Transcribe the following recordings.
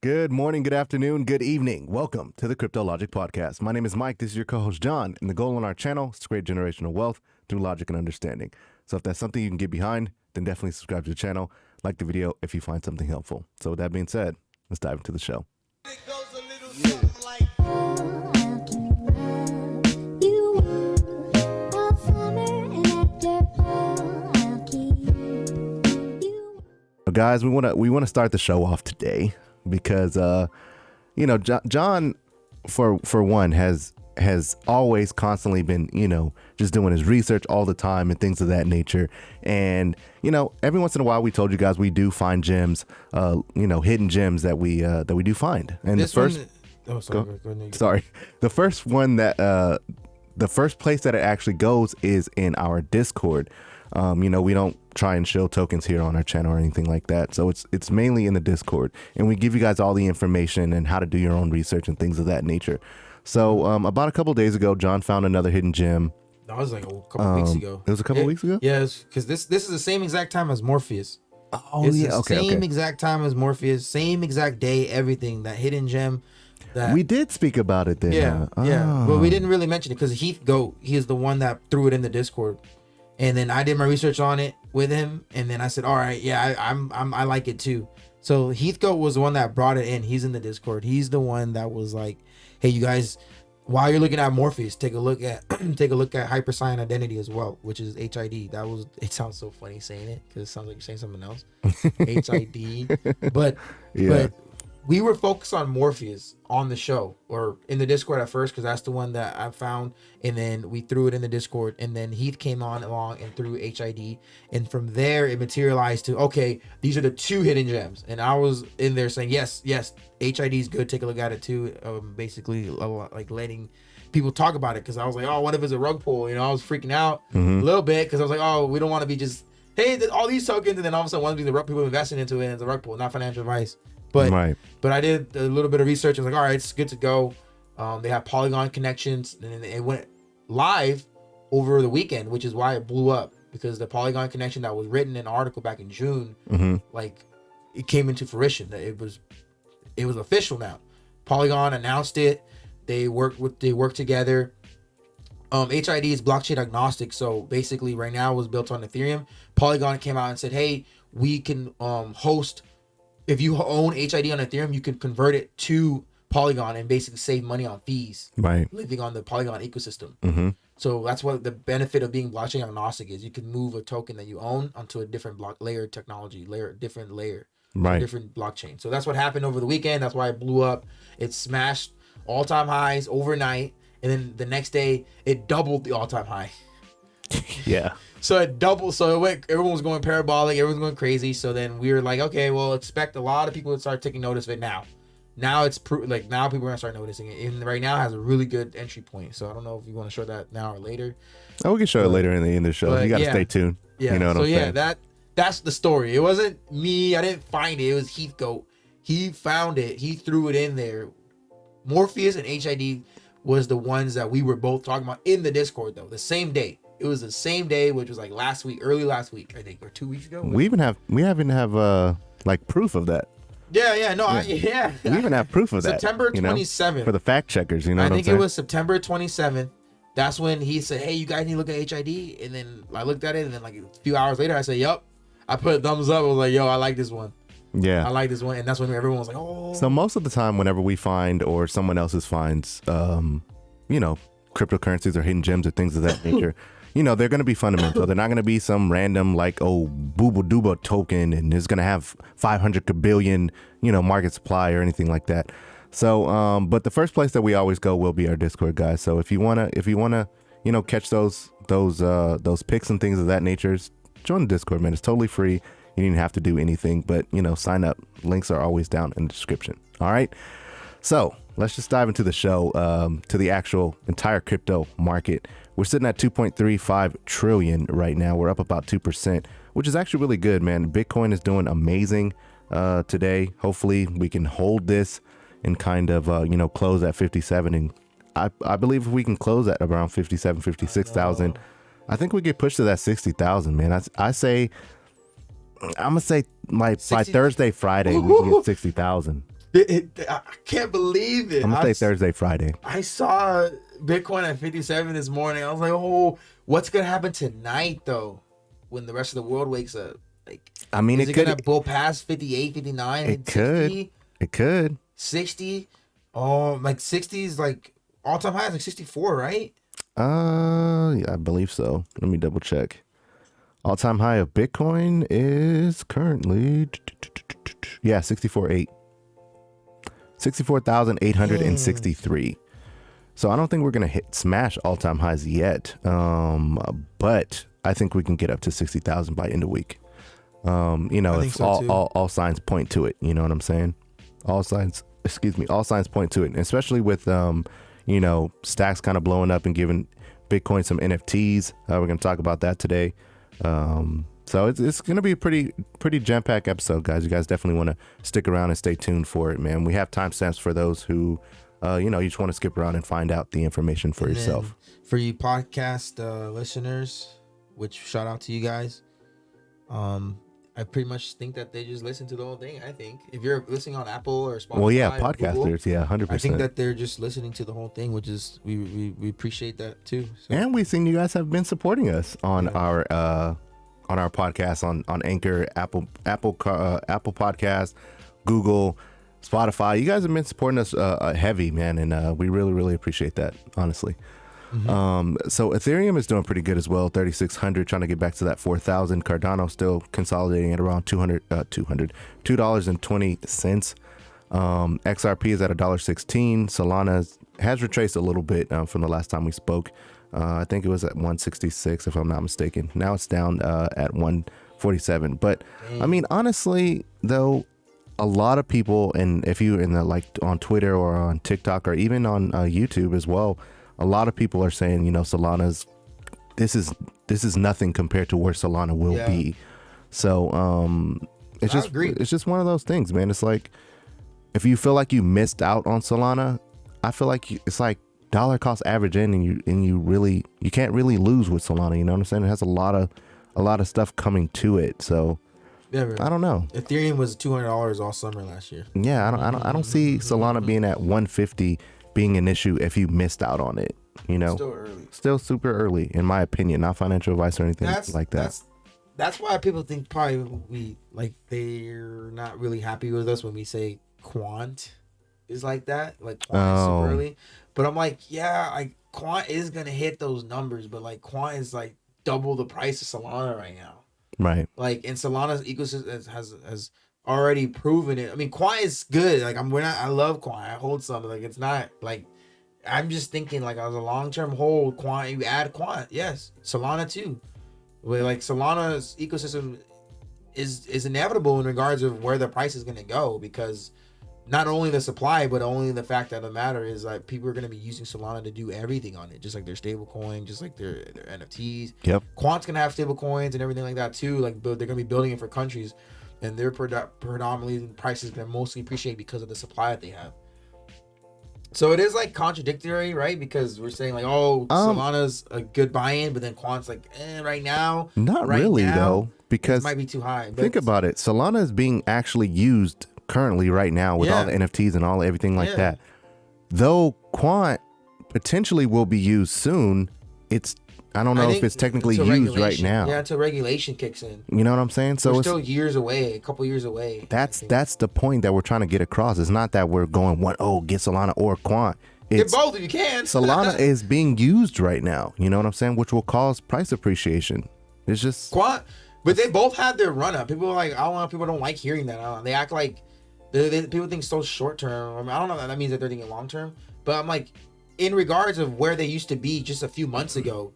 Good morning, good afternoon, good evening. Welcome to the Crypto Logic Podcast. My name is Mike. This is your co-host, John. And the goal on our channel is to create generational wealth through logic and understanding. So if that's something you can get behind, then definitely subscribe to the channel, like the video if you find something helpful. So with that being said, let's dive into the show. It goes a little something like... Guys, we want to start the show off today because John for one has always constantly been just doing his research all the time and things of that nature. And every once in a while we told you guys we do find gems, hidden gems that we do find. And this the first the first one that the first place that it actually goes is in our Discord. We don't try and show tokens here on our channel or anything like that. So it's mainly in the Discord, and we give you guys all the information and how to do your own research and things of that nature. So about a couple days ago, John found another hidden gem. That was like a couple weeks ago. It was a couple weeks ago? Yeah, because this is the same exact time as Morpheus. Oh, it's yeah. the Okay. same exact time as Morpheus, same exact day, everything. That hidden gem. We did speak about it then. Yeah, huh? yeah. But we didn't really mention it because Heath Goat, he is the one that threw it in the Discord. And then I did my research on it with him, and then I said, "All right, yeah, I like it too." So Heathcote was the one that brought it in. He's in the Discord. He's the one that was like, "Hey, you guys, while you're looking at Morpheus, take a look at Hypersign Identity as well, which is HID." It sounds so funny saying it because it sounds like you're saying something else. HID, but we were focused on Morpheus on the show or in the Discord at first because that's the one that I found, and then we threw it in the Discord, and then Heath came along and threw HID, and from there it materialized to, okay, these are the two hidden gems, and I was in there saying yes, HID is good, take a look at it too, basically like letting people talk about it because I was like, oh, what if it's a rug pull? I was freaking out a little bit because I was like, oh, we don't want to be just, hey, all these tokens, and then all of a sudden one of the rug people investing into it and it's a rug pull, not financial advice. But I did a little bit of research. I was like, all right, it's good to go. They have Polygon connections, and it went live over the weekend, which is why it blew up, because the Polygon connection that was written in an article back in June, like it came into fruition. That it was official now. Polygon announced it. They work together. HID is blockchain agnostic, so basically right now it was built on Ethereum. Polygon came out and said, hey, we can host. If you own HID on Ethereum, you can convert it to Polygon and basically save money on fees. Right. Living on the Polygon ecosystem. So that's what the benefit of being blockchain agnostic is. You can move a token that you own onto a different different blockchain. So that's what happened over the weekend. That's why it blew up. It smashed all-time highs overnight, and then the next day it doubled the all-time high. Yeah. So it doubled. So it went. Everyone was going parabolic. Everyone was going crazy. So then we were like, okay, well, expect a lot of people to start taking notice of it now. Now it's now people are gonna start noticing it. And right now it has a really good entry point. So I don't know if you want to show that now or later. Oh, we can show it later in the show. You got to stay tuned. Yeah. You know what I'm saying? That's the story. It wasn't me. I didn't find it. It was Heathcote. He found it. He threw it in there. Morpheus and HID was the ones that we were both talking about in the Discord though. The same day. It was the same day, which was like early last week, I think, or 2 weeks ago. We even have like proof of that. We even have proof of that. September 27th. For the fact checkers, I think it was September 27th. That's when he said, hey, you guys need to look at HID. And then I looked at it, and then like a few hours later, I said, yup. I put a thumbs up. I was like, yo, I like this one. Yeah. I like this one. And that's when everyone was like, oh. So most of the time, whenever we find or someone else's finds, cryptocurrencies or hidden gems or things of that nature, they're going to be fundamental. They're not going to be some random booba dooba token and it's going to have 500 billion, market supply or anything like that. So, but the first place that we always go will be our Discord, guys. So if you want to, catch those picks and things of that nature, join the Discord, man. It's totally free. You didn't have to do anything, but sign up. Links are always down in the description. All right. So let's just dive into the show, to the actual entire crypto market. We're sitting at 2.35 trillion right now. We're up about 2%, which is actually really good, man. Bitcoin is doing amazing today. Hopefully we can hold this and kind of, close at 57. And I believe if we can close at around 57, 56,000, I think we get pushed to that 60,000, man. I say, I'm going to say by Thursday, Friday, we can get 60,000. I can't believe it. I'm gonna say Thursday, Friday. I saw Bitcoin at 57 this morning. I was like, oh, what's gonna happen tonight though, when the rest of the world wakes up? Like, I mean, is it gonna go past 58, 59, It could. 60, It could. 60? Oh, like 60 is like all-time high is like 64, right? Yeah, I believe so. Let me double check. All-time high of Bitcoin is currently 64.8. 64,863. So I don't think we're gonna smash all-time highs yet. But I think we can get up to 60,000 by end of week. If so all signs point to it. You know what I'm saying? All signs point to it, and especially with stacks kind of blowing up and giving Bitcoin some NFTs. We're gonna talk about that today. So it's gonna be a pretty jam-packed episode, guys. You guys definitely want to stick around and stay tuned for it, man. We have timestamps for those who you just want to skip around and find out the information for yourself. For you podcast listeners, which shout out to you guys. I pretty much think that they just listen to the whole thing. I think if you're listening on Apple or Spotify, Well, yeah, podcasters, Google, 100%. I think that they're just listening to the whole thing, which is we appreciate that too. So. And we've seen you guys have been supporting us on our podcast on Anchor, Apple Podcast, Google, Spotify. You guys have been supporting us heavy, man, and we really appreciate that, honestly. So Ethereum is doing pretty good as well, 3,600, trying to get back to that 4,000. Cardano still consolidating at around $2.20. XRP is at $1.16. Solana has retraced a little bit from the last time we spoke. I think it was at 166 if I'm not mistaken. Now it's down at 147. But I mean, honestly though, a lot of people, and if you on Twitter or on TikTok or even on YouTube as well, a lot of people are saying, Solana's this is nothing compared to where Solana will be. So it's just one of those things, man. It's like if you feel like you missed out on Solana, I feel like it's like dollar cost average in, and you can't really lose with Solana. You know what I'm saying? It has a lot of stuff coming to it. So I don't know. Ethereum was $200 all summer last year. Yeah, I don't see Solana being at 150 being an issue if you missed out on it. Still early. Still super early, in my opinion. Not financial advice or anything like that. That's why people think probably they're not really happy with us when we say Quant is like that. Like Quant is super early. But I'm like, Quant is gonna hit those numbers, but like Quant is like double the price of Solana right now. Right. Like, and Solana's ecosystem has already proven it. I mean, Quant is good. Like I love Quant. I hold some. Like it's not like I'm just thinking like as a long-term hold, Quant, you add Quant. Yes. Solana too. But like Solana's ecosystem is inevitable in regards of where the price is gonna go, because not only the supply, but only the fact of the matter is like people are going to be using Solana to do everything on it, just like their stable coin, just like their NFTs. Yep. Quant's going to have stable coins and everything like that too. Like they're going to be building it for countries, and their predominantly price is going to mostly appreciate because of the supply that they have. So it is like contradictory, right? Because we're saying like, Solana's a good buy-in, but then Quant's like, right now. Not really though, because it might be too high. Think about it. Solana is being actually used currently right now with all the NFTs and everything like that. Though Quant potentially will be used soon, I don't know if it's technically used right now. Yeah, until regulation kicks in. You know what I'm saying? So we're still years away, a couple years away. That's the point that we're trying to get across. It's not that we're going get Solana or Quant. Get both if you can. Solana is being used right now. You know what I'm saying? Which will cause price appreciation. It's just Quant, but they both had their run up. People are like, I don't know. People don't like hearing that. They act like people think so short term. I mean, I don't know if that means that they're thinking long term, but I'm like, in regards of where they used to be just a few months ago,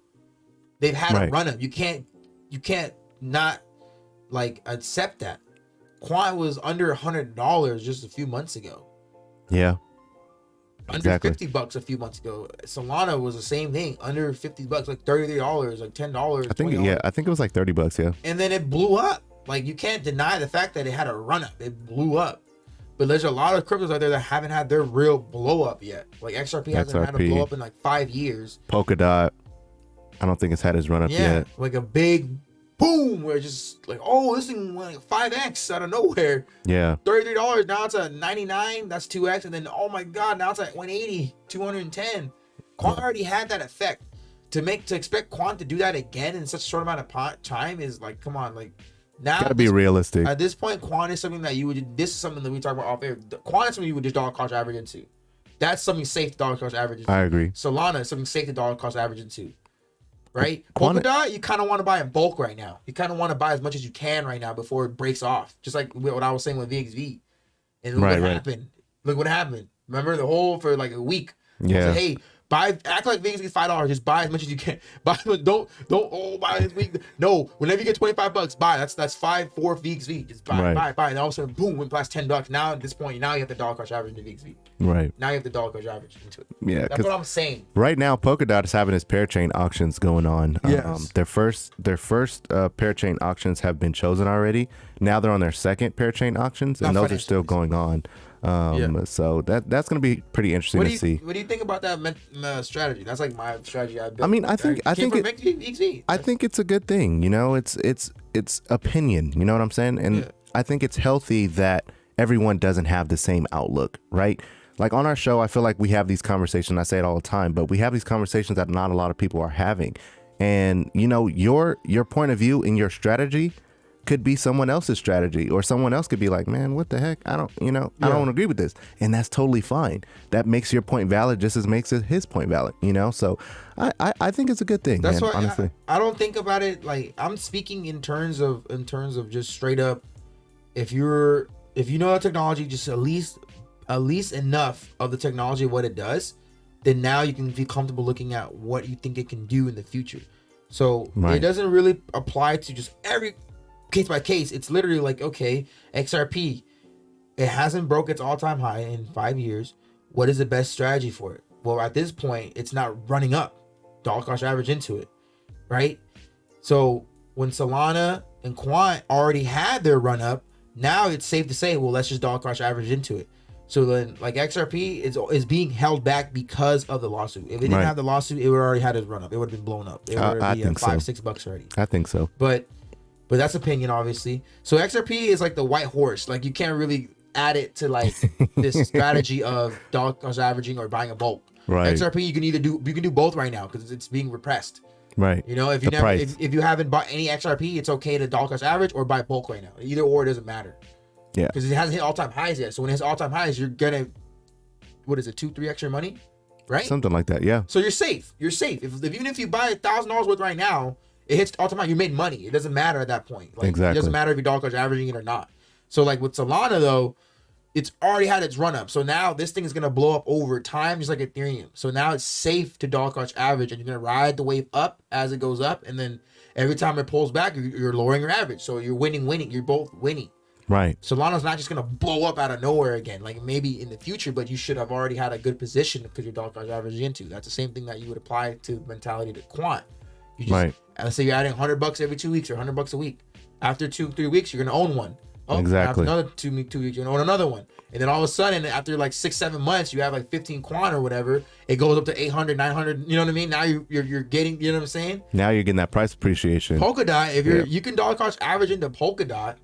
they've had a run up. You can't not like accept that. Quant was under $100 just a few months ago. Yeah. Under $50 a few months ago. Solana was the same thing, under $50, like $33, like $10. I think $20. I think it was like $30. Yeah. And then it blew up. Like you can't deny the fact that it had a run up. It blew up. But there's a lot of cryptos out there that haven't had their real blow up yet. Like XRP hasn't had a blow up in like 5 years. Polkadot, I don't think it's had his run up yet. Like a big boom, where it's just like, oh, this thing went like 5x out of nowhere. Yeah. $33, now it's at 99, that's 2x, and then oh my god, now it's at 180, 210. Quant already had that effect. To expect Quant to do that again in such a short amount of time is like, come on, like now Gotta be realistic. at this point, Quant is something that you would. This is something that we talk about off air. Quant is something you would just dollar cost average into. That's something safe to dollar cost average into. I agree. Solana is something safe to dollar cost average into. Right? Quant- Polkadot, you kind of want to buy in bulk right now. You kind of want to buy as much as you can right now before it breaks off. Just like what I was saying with VXV. And look what happened. Look what happened. Remember the whole for like a week. Yeah. Like, hey, act like VXV is $5. Just buy as much as you can. Buy, don't buy this week. No, whenever you get $25, buy. That's 4 VXV. Just buy. And all of a sudden, boom, went past $10. Now at this point, now you have the dollar cost average into VXV. Right. Now you have the dollar cost average into it. Yeah. That's what I'm saying. Right now, Polkadot is having its parachain auctions going on. Yes. Their first parachain auctions have been chosen already. Now they're on their second parachain auctions, and Not those are still going on. So that's going to be pretty interesting to see. What do you think about that strategy? That's like my strategy. I think it's a good thing. You know, it's opinion. You know what I'm saying? And I think it's healthy that everyone doesn't have the same outlook, right? Like on our show, I feel like we have these conversations. I say it all the time, but we have these conversations that not a lot of people are having. And you know, your point of view and your strategy could be someone else's strategy, or someone else could be like, man, what the heck? I don't want to agree with this. And that's totally fine. That makes your point valid just as makes his point valid, you know? So I think it's a good thing. That's man, why honestly. I don't think about it like I'm speaking in terms of just straight up. If you know the technology, just at least enough of the technology, what it does, then now you can be comfortable looking at what you think it can do in the future. So It doesn't really apply to just every case by case. It's literally like, okay, XRP, it hasn't broke its all-time high in 5 years. What is the best strategy for it? Well, at this point, it's not running up. Dollar cost average into it, right? So when Solana and Quant already had their run up, now it's safe to say, well, let's just dollar cost average into it. So then, like XRP is being held back because of the lawsuit. If it didn't have the lawsuit, it would already had its run up. It would have been blown up. It would already be at $5-6 already. I think so. But that's opinion, obviously. So XRP is like the white horse. Like you can't really add it to like this strategy of dollar cost averaging or buying a bulk. Right. XRP you can do both right now because it's being repressed. Right. You know, if you haven't bought any XRP, it's okay to dollar cost average or buy bulk right now. Either or, it doesn't matter. Yeah. Because it hasn't hit all time highs yet. So when it hits all time highs, you're gonna, what is it, 2-3 extra money, right? Something like that. Yeah. So you're safe. You're safe. Even if you buy $1,000 worth right now, it hits all time high. You made money. It doesn't matter at that point. Like, exactly. It doesn't matter if you're dollar cost averaging it or not. So like with Solana though, it's already had its run up. So now this thing is gonna blow up over time, just like Ethereum. So now it's safe to dollar cost average, and you're gonna ride the wave up as it goes up, and then every time it pulls back, you're lowering your average. So you're winning. You're both winning. Right. Solana's not just gonna blow up out of nowhere again, like maybe in the future, but you should have already had a good position because your dollar cost average into. That's the same thing that you would apply to mentality to Quant. You just, let's say you're adding $100 every 2 weeks or $100 a week. After 2-3 weeks, you're gonna own one. Oh, exactly. After another 2 weeks, you're gonna own another one, and then all of a sudden, after like 6-7 months, you have like 15 Quant or whatever. It goes up to 800, 900. You know what I mean? Now you're getting. You know what I'm saying? Now you're getting that price appreciation. Polkadot, if you can dollar cost average into Polkadot.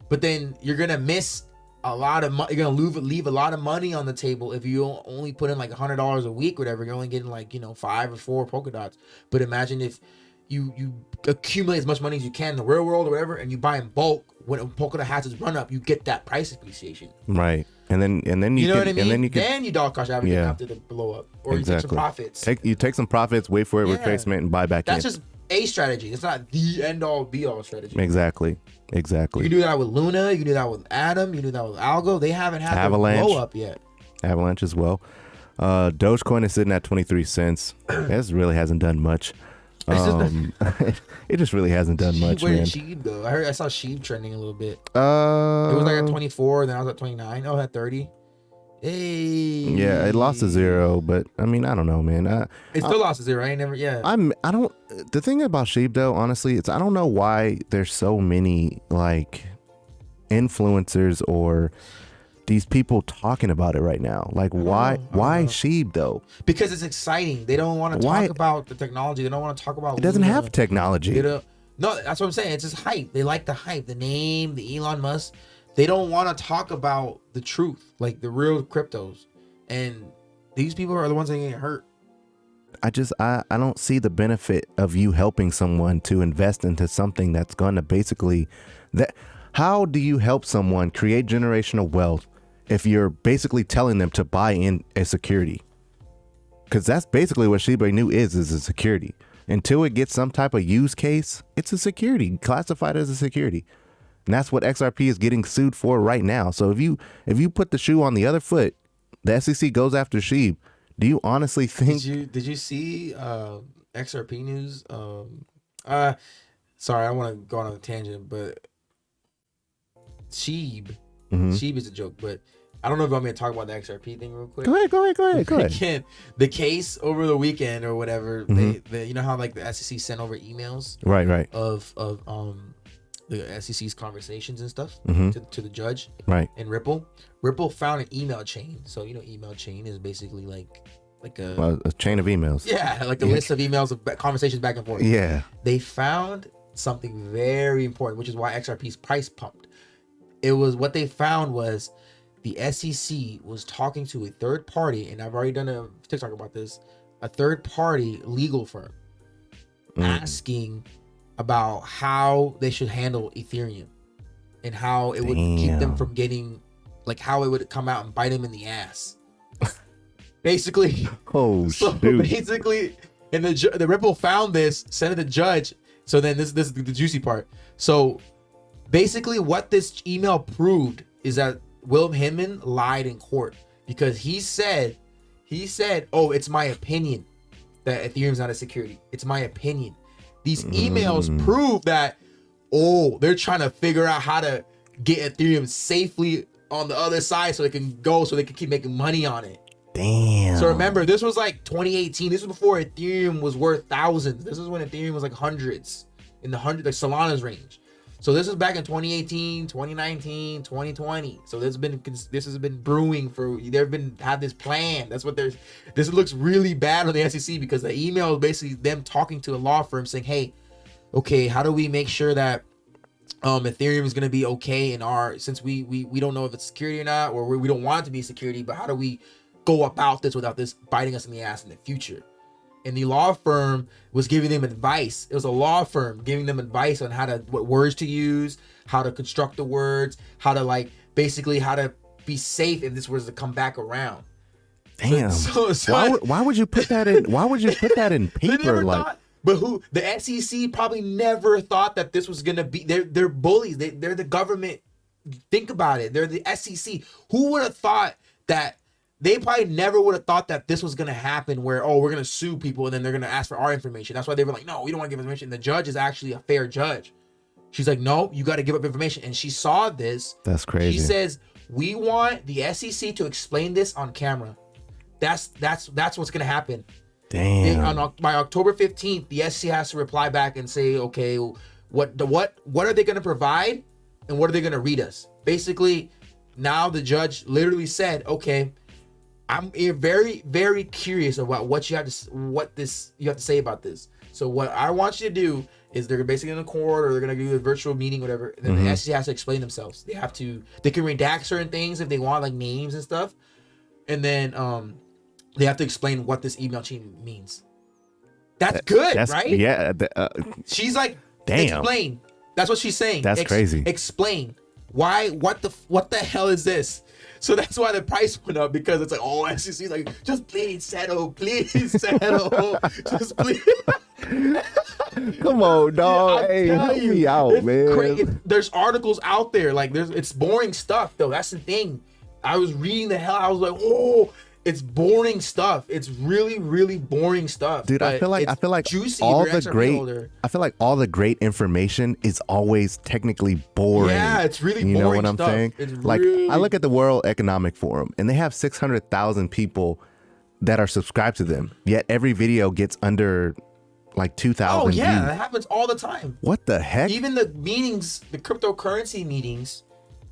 But then you're gonna miss a lot of money. You're gonna leave a lot of money on the table if you only put in like $100 a week, whatever. You're only getting like 5 or 4 polka dots. But imagine if you accumulate as much money as you can in the real world or whatever, and you buy in bulk. When a polka dot has its run up, you get that price appreciation. Right, and then you know what I mean. Then you dollar cost average after the blow up, or you take some profits. You take some profits, wait for a retracement, and buy back in. That's just a strategy. It's not the end all be all strategy. Exactly. You can do that with Luna. You can do that with Atom. You can do that with Algo. They haven't had Avalanche blow up yet. Avalanche as well. Dogecoin is sitting at 23 cents. This really hasn't done much. It just really hasn't done much, man. Where did SHIB go? I saw SHIB trending a little bit. It was like at 24, then I was at 29. Oh, at 30. Hey. Yeah, it lost to 0, but I mean, I don't know, man. It still lost to 0. I ain't never. Yeah. I don't. The thing about SHIB though, honestly, it's I don't know why there's so many like influencers or these people talking about it right now. Like, why SHIB though? Because it's exciting. They don't want to talk about the technology. They don't want to talk about. It doesn't have technology. No, that's what I'm saying. It's just hype. They like the hype, the name, the Elon Musk. They don't want to talk about the truth, like the real cryptos. And these people are the ones that get hurt. I don't see the benefit of you helping someone to invest into something that's going to basically how do you help someone create generational wealth if you're basically telling them to buy in a security? Because that's basically what Shiba Inu is a security. Until it gets some type of use case, it's a security, classified as a security. And that's what XRP is getting sued for right now. So if you put the shoe on the other foot, the SEC goes after SHIB. Do you honestly think? Did you see XRP news? Sorry, I want to go on a tangent, but SHIB is a joke, but I don't know if I'm going to talk about the XRP thing real quick. Go ahead. Again, the case over the weekend or whatever, they you know how like the SEC sent over emails, right, of the SEC's conversations and stuff to the judge, right, and Ripple found an email chain. So you know, email chain is basically like a chain of emails. Yeah, like a list of emails of conversations back and forth. Yeah, they found something very important, which is why XRP's price pumped. It was what they found was the SEC was talking to a third party, and I've already done a TikTok about this, a third party legal firm asking about how they should handle Ethereum and how it would keep them from getting, like how it would come out and bite them in the ass. Basically. So basically, and the Ripple found this, sent it to the judge. So then this is the juicy part. So basically what this email proved is that William Hinman lied in court because he said, oh, it's my opinion that Ethereum's not a security. It's my opinion. These emails prove that, oh, they're trying to figure out how to get Ethereum safely on the other side so it can go, so they can keep making money on it. Damn. So remember, this was like 2018. This was before Ethereum was worth thousands. This is when Ethereum was like hundreds, in the hundred, like Solana's range. So this was back in 2018, 2019, 2020. So this has been brewing for. Had this plan. That's what there's. This looks really bad on the SEC because the email is basically them talking to a law firm saying, "Hey, okay, how do we make sure that Ethereum is going to be okay in our, since we don't know if it's security or not, or we don't want it to be security, but how do we go about this without this biting us in the ass in the future?" And the law firm was giving them advice. It was a law firm giving them advice on what words to use, how to construct the words, how to basically how to be safe if this was to come back around. Damn. Why would you put that in? Why would you put that in paper? But the SEC probably never thought that this was gonna be. They're bullies. They're the government. Think about it. They're the SEC. Who would have thought that? They probably never would have thought that this was going to happen where, oh, we're going to sue people and then they're going to ask for our information. That's why they were like, no, we don't want to give information. The judge is actually a fair judge. She's like, no, you got to give up information. And she saw this. That's crazy. She says, we want the SEC to explain this on camera. That's what's going to happen. Damn. By October 15th, the SEC has to reply back and say, okay, what are they going to provide and what are they going to read us? Basically, now the judge literally said, okay, I'm very, very curious about what you have to say about this. So what I want you to do is they're basically in the court or they're gonna do a virtual meeting, whatever. And then the SEC has to explain themselves. They can redact certain things if they want, like names and stuff. And then they have to explain what this email chain means. That's good, right? Yeah. She's like, damn. Explain. That's what she's saying. That's crazy. Explain. Why? What the hell is this? So that's why the price went up, because it's like, oh, SEC's like, just please settle, just please. Come on, dog. Hey, help me out, man. There's articles out there, like it's boring stuff though. That's the thing. I was reading the hell. I was like, oh, it's boring stuff. It's really, really boring stuff. Dude, I feel like juicy all the great information is always technically boring. Yeah, it's really boring. You know what I'm stuff. saying? It's like I look at the World Economic Forum and they have 600,000 people that are subscribed to them. Yet every video gets under like 2,000 Oh yeah, views. that happens all the time. What the heck? Even the meetings, the cryptocurrency meetings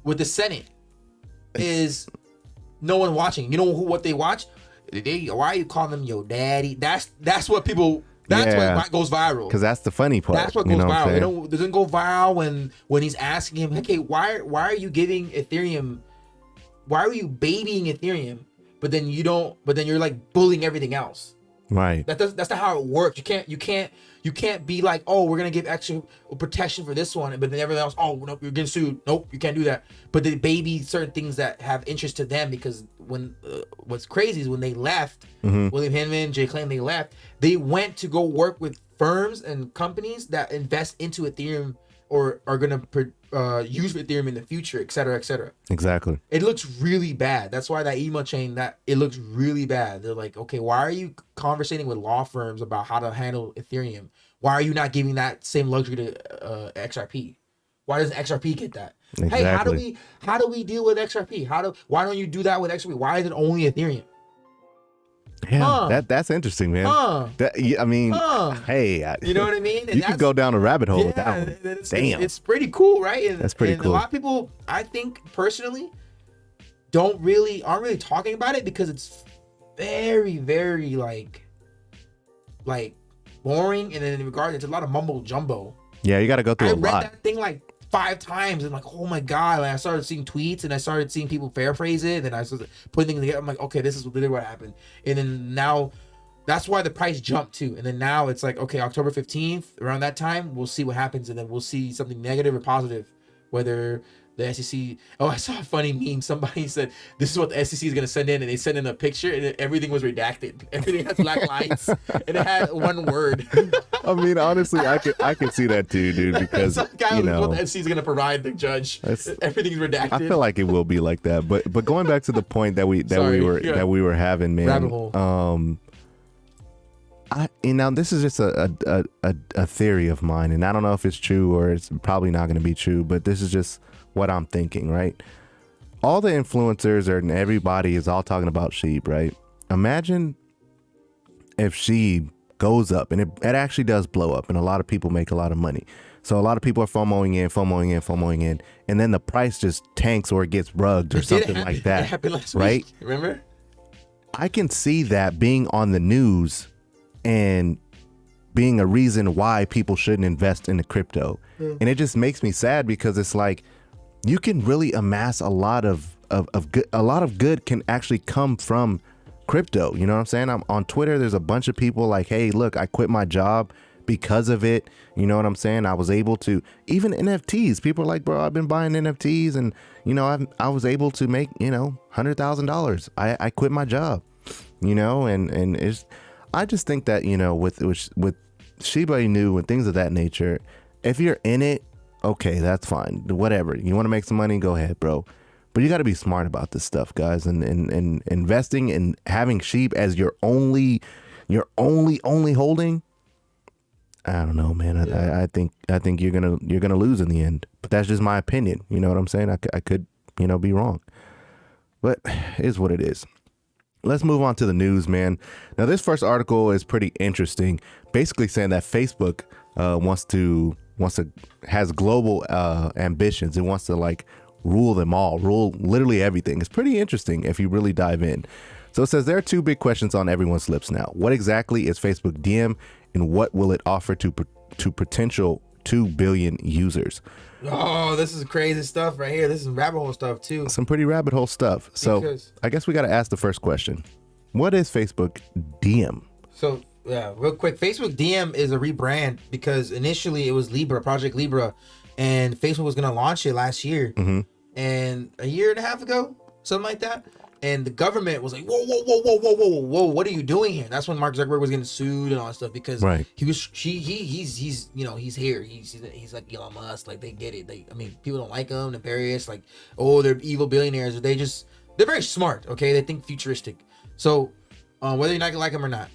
with the Senate is no one watching. You know what they watch? Why are you calling them your daddy? That's what people That's Yeah. what goes viral. Because that's the funny part. That's what you goes know what I'm viral. saying? It doesn't go viral when he's asking him, okay, why are you giving Ethereum? Why are you babying Ethereum? But then you're like bullying everything else. Right. That's not how it works. You can't be like, oh, we're gonna give extra protection for this one, but then everything else, oh nope, you're getting sued. Nope, you can't do that. But they baby certain things that have interest to them, because when what's crazy is when they left, William Hinman, Jay Clayton, they left. They went to go work with firms and companies that invest into Ethereum or are gonna use Ethereum in the future, et cetera, et cetera. Exactly. It looks really bad. That's why that email chain, that it looks really bad. They're like, okay, why are you conversating with law firms about how to handle Ethereum? Why are you not giving that same luxury to XRP? Why doesn't XRP get that? Hey, how do we deal with XRP? Why don't you do that with XRP? Why is it only Ethereum? Yeah, that's interesting, man. I mean, hey, you know what I mean? And you could go down a rabbit hole with that one. Damn, it's pretty cool, right? And, that's pretty cool. A lot of people, I think personally, aren't really talking about it because it's very, very like boring, and then in regard, it's a lot of mumbo jumbo. Yeah, you got to go through a lot. I read that thing like 5 times and like, oh my god, like I started seeing tweets and I started seeing people paraphrase it, and I started putting things together. I'm like, okay, this is literally what happened. And then now that's why the price jumped too. And then now it's like, okay, October 15th, around that time, we'll see what happens, and then we'll see something negative or positive, whether the SEC. Oh, I saw a funny meme. Somebody said this is what the SEC is gonna send in, and they sent in a picture, and everything was redacted. Everything had black lines, and it had one word. I mean, honestly, I could see that too, dude. Because what the SEC is gonna provide the judge. Everything's redacted. I feel like it will be like that. But going back to the point that we were having, man. Rabbit hole. Now this is just a theory of mine, and I don't know if it's true or it's probably not going to be true, but this is just what I'm thinking, right? All the influencers and everybody is all talking about SHIB, right? Imagine if SHIB goes up, and it actually does blow up, and a lot of people make a lot of money. So a lot of people are FOMOing in, and then the price just tanks or it gets rugged or something like that. It happened last right? week. Remember? I can see that being on the news and being a reason why people shouldn't invest in the crypto. And it just makes me sad, because it's like you can really amass a lot of good. A lot of good can actually come from crypto. You know what I'm saying? I'm on Twitter. There's a bunch of people like, hey, look, I quit my job because of it. You know what I'm saying? I was able to, even NFTs. People are like, bro, I've been buying NFTs, and I was able to make $100,000. I quit my job. And it's. I just think that, with Shiba Inu and things of that nature, if you're in it, okay, that's fine. Whatever. You want to make some money, go ahead, bro. But you got to be smart about this stuff, guys, and investing and having SHIB as your only holding. I don't know, man. Yeah. I think you're gonna lose in the end. But that's just my opinion. You know what I'm saying? I could be wrong, but it is what it is. Let's move on to the news, man. Now, this first article is pretty interesting. Basically saying that Facebook has global ambitions. It wants to rule them all, rule literally everything. It's pretty interesting if you really dive in. So it says there are 2 big questions on everyone's lips now. What exactly is Facebook Diem, and what will it offer to potential 2 billion users? Oh, this is crazy stuff right here. This is rabbit hole stuff too. Some pretty rabbit hole stuff. So I guess we got to ask the first question. What is Facebook Diem? So yeah, real quick. Facebook Diem is a rebrand, because initially it was Project Libra, and Facebook was going to launch it last year. And a year and a half ago, something like that. And the government was like, whoa, what are you doing here? That's when Mark Zuckerberg was getting sued and all that stuff, because he's here. He's like Elon Musk. Like, they get it. People don't like him. They're various, they're evil billionaires. They're very smart. Okay, they think futuristic. So whether you're not gonna like them or not,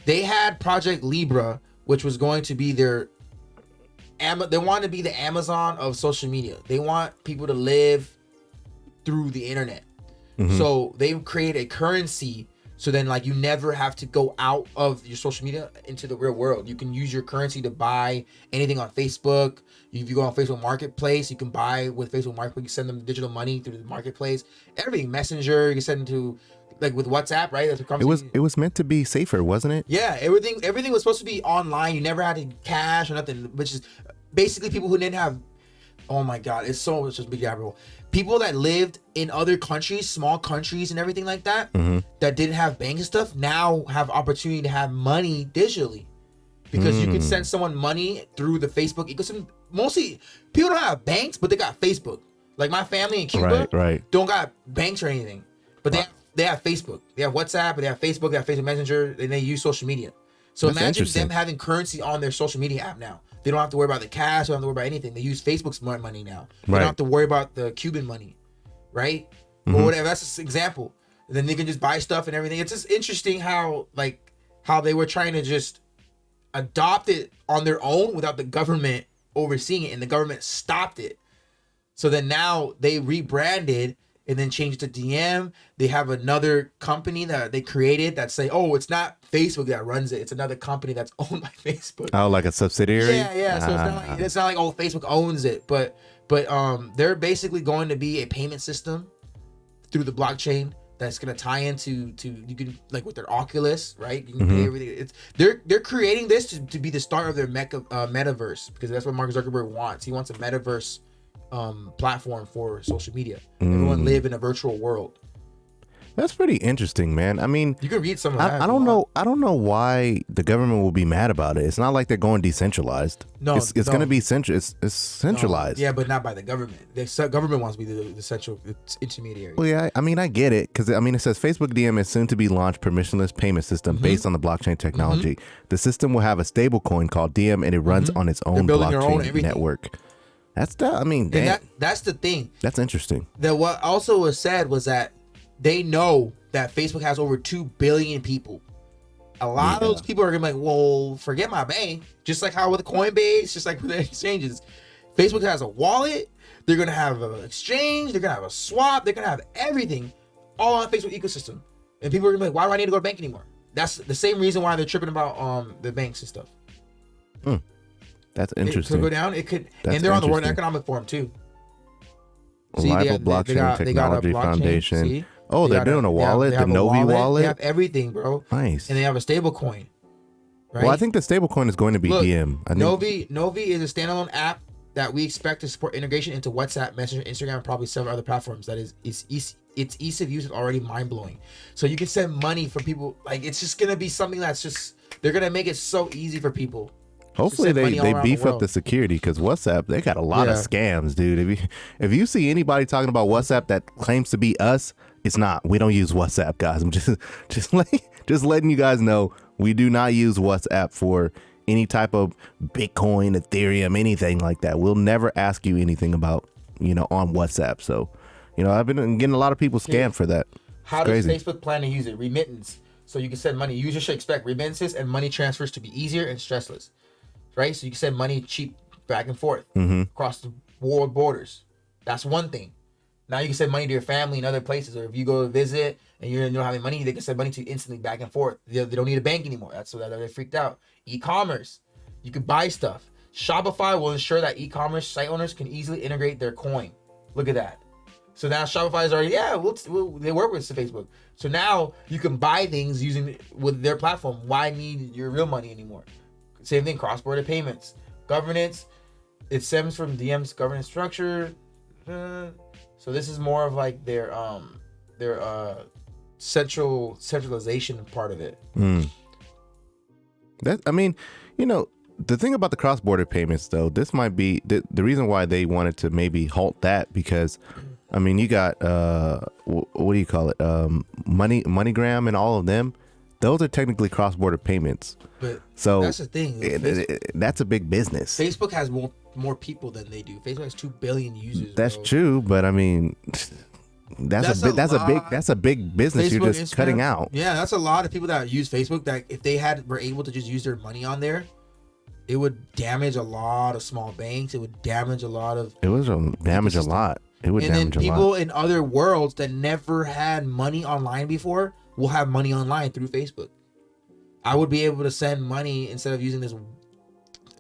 they had Project Libra, which was going to be they wanted to be the Amazon of social media. They want people to live through the internet. So they create a currency, so then you never have to go out of your social media into the real world. You can use your currency to buy anything on Facebook. If you go on Facebook Marketplace, you can buy with Facebook Marketplace. You send them digital money through the marketplace. Everything, Messenger, you can send them to like with WhatsApp, right? That's what It was meant to be safer, wasn't it? Yeah, everything was supposed to be online. You never had to cash or nothing, which is basically people who didn't have. Oh my God, it's so much just big rabbit. People that lived in other countries, small countries, and everything like that, that didn't have bank and stuff, now have opportunity to have money digitally, because you can send someone money through the Facebook ecosystem. Mostly, people don't have banks, but they got Facebook. Like my family in Cuba, Right. don't got banks or anything, but they have Facebook, they have WhatsApp, they have Facebook, they have Facebook Messenger, and they use social media. So That's imagine interesting. them having currency on their social media app now. They don't have to worry about the cash. They don't have to worry about anything. They use Facebook's money now. They Right. don't have to worry about the Cuban money, right? Or whatever. That's just an example. And then they can just buy stuff and everything. It's just interesting how they were trying to just adopt it on their own without the government overseeing it, and the government stopped it. So then now they rebranded and then changed to Diem. They have another company that they created that say, oh, it's not Facebook that runs it. It's another company that's owned by Facebook. Oh, like a subsidiary? Yeah. So it's not like oh, Facebook owns it, but they're basically going to be a payment system through the blockchain that's gonna tie into you can, like with their Oculus, right? You can pay everything. It's they're creating this to be the start of their metaverse, because that's what Mark Zuckerberg wants. He wants a metaverse platform for social media. Everyone live in a virtual world. That's pretty interesting, man. I mean, You can read some of that. I don't know. I don't know why the government will be mad about it. It's not like they're going decentralized. No, it's no. going to be it's centralized. Yeah, but not by the government. The government wants to be the central intermediary. Well, yeah, I mean, I get it, because I mean, it says Facebook Diem is soon to be launched permissionless payment system based on the blockchain technology. The system will have a stable coin called Diem, and it runs on its own building their own blockchain everything. network. That's the. I mean, And damn, that's the thing. that's interesting. That what also was said was that they know that Facebook has over 2 billion people. A lot of those people are gonna be like, well, forget my bank. Just like how with Coinbase, just like with the exchanges. Facebook has a wallet. They're gonna have an exchange. They're gonna have a swap. They're gonna have everything all on the Facebook ecosystem. And people are gonna be like, why do I need to go to bank anymore? That's the same reason why they're tripping about the banks and stuff. That's It interesting. could go down. It could, That's and they're on the World interesting. Economic Forum too. Reliable blockchain technology foundation. See? Oh, they're doing a wallet, they the have a Novi wallet. They have everything, bro. Nice. And they have a stable coin. Right? Well, I think the stablecoin is going to be Look, Diem. I think Novi is a standalone app that we expect to support integration into WhatsApp, Messenger, Instagram, and probably several other platforms. That is, its ease of use is already mind blowing. So you can send money for people. Like, it's just gonna be something that's just, they're gonna make it so easy for people. hopefully send money all they around beef the up the world. security, because WhatsApp, they got a lot of Yeah. scams, dude. If you see anybody talking about WhatsApp that claims to be us, it's not. We don't use WhatsApp, guys. I'm just letting you guys know, we do not use WhatsApp for any type of Bitcoin, Ethereum, anything like that. We'll never ask you anything about, on WhatsApp. So, I've been getting a lot of people scammed for that. How It's does crazy. Facebook plan to use it? Remittance. So you can send money. Users should expect remittances and money transfers to be easier and stressless, right? So you can send money cheap back and forth across the world borders. That's one thing. Now you can send money to your family in other places, or if you go to visit and you don't have any money, they can send money to you instantly back and forth. They don't need a bank anymore. That's why they're freaked out. E-commerce. You could buy stuff. Shopify will ensure that e-commerce site owners can easily integrate their coin. Look at that. So now Shopify is already, they work with Facebook. So now you can buy things with their platform. Why need your real money anymore? Same thing, cross-border payments. Governance, it stems from Diem's governance structure. So this is more of like their centralization part of it. The thing about the cross-border payments, though, this might be the reason why they wanted to maybe halt that, because you got what do you call it, MoneyGram and all of them. Those are technically cross-border payments. But So that's the thing. that's a big business. Facebook has more people than they do. Facebook has 2 billion users. That's bro. true, but that's a big business you're Facebook, just Instagram, cutting out. Yeah, that's a lot of people that use Facebook that if they were able to just use their money on there, it would damage a lot of small banks. It would damage a lot of. It was damage a lot. It would And then damage a lot. people in other worlds that never had money online before will have money online through Facebook. I would be able to send money instead of using this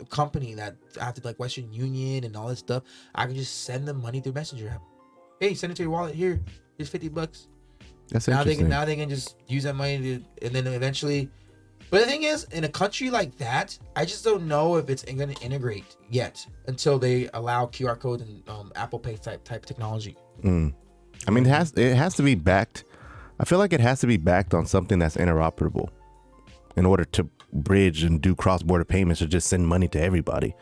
company that I have to like Western Union and all this stuff. I can just send them money through Messenger app. Hey, send it to your wallet here. Here's $50. That's now interesting. now they can just use that money to, and then eventually. But the thing is, in a country like that, I just don't know if it's going to integrate yet until they allow QR code and Apple Pay type technology. I mean, it has to be backed. I feel like it has to be backed on something that's interoperable in order to bridge and do cross-border payments or just send money to everybody.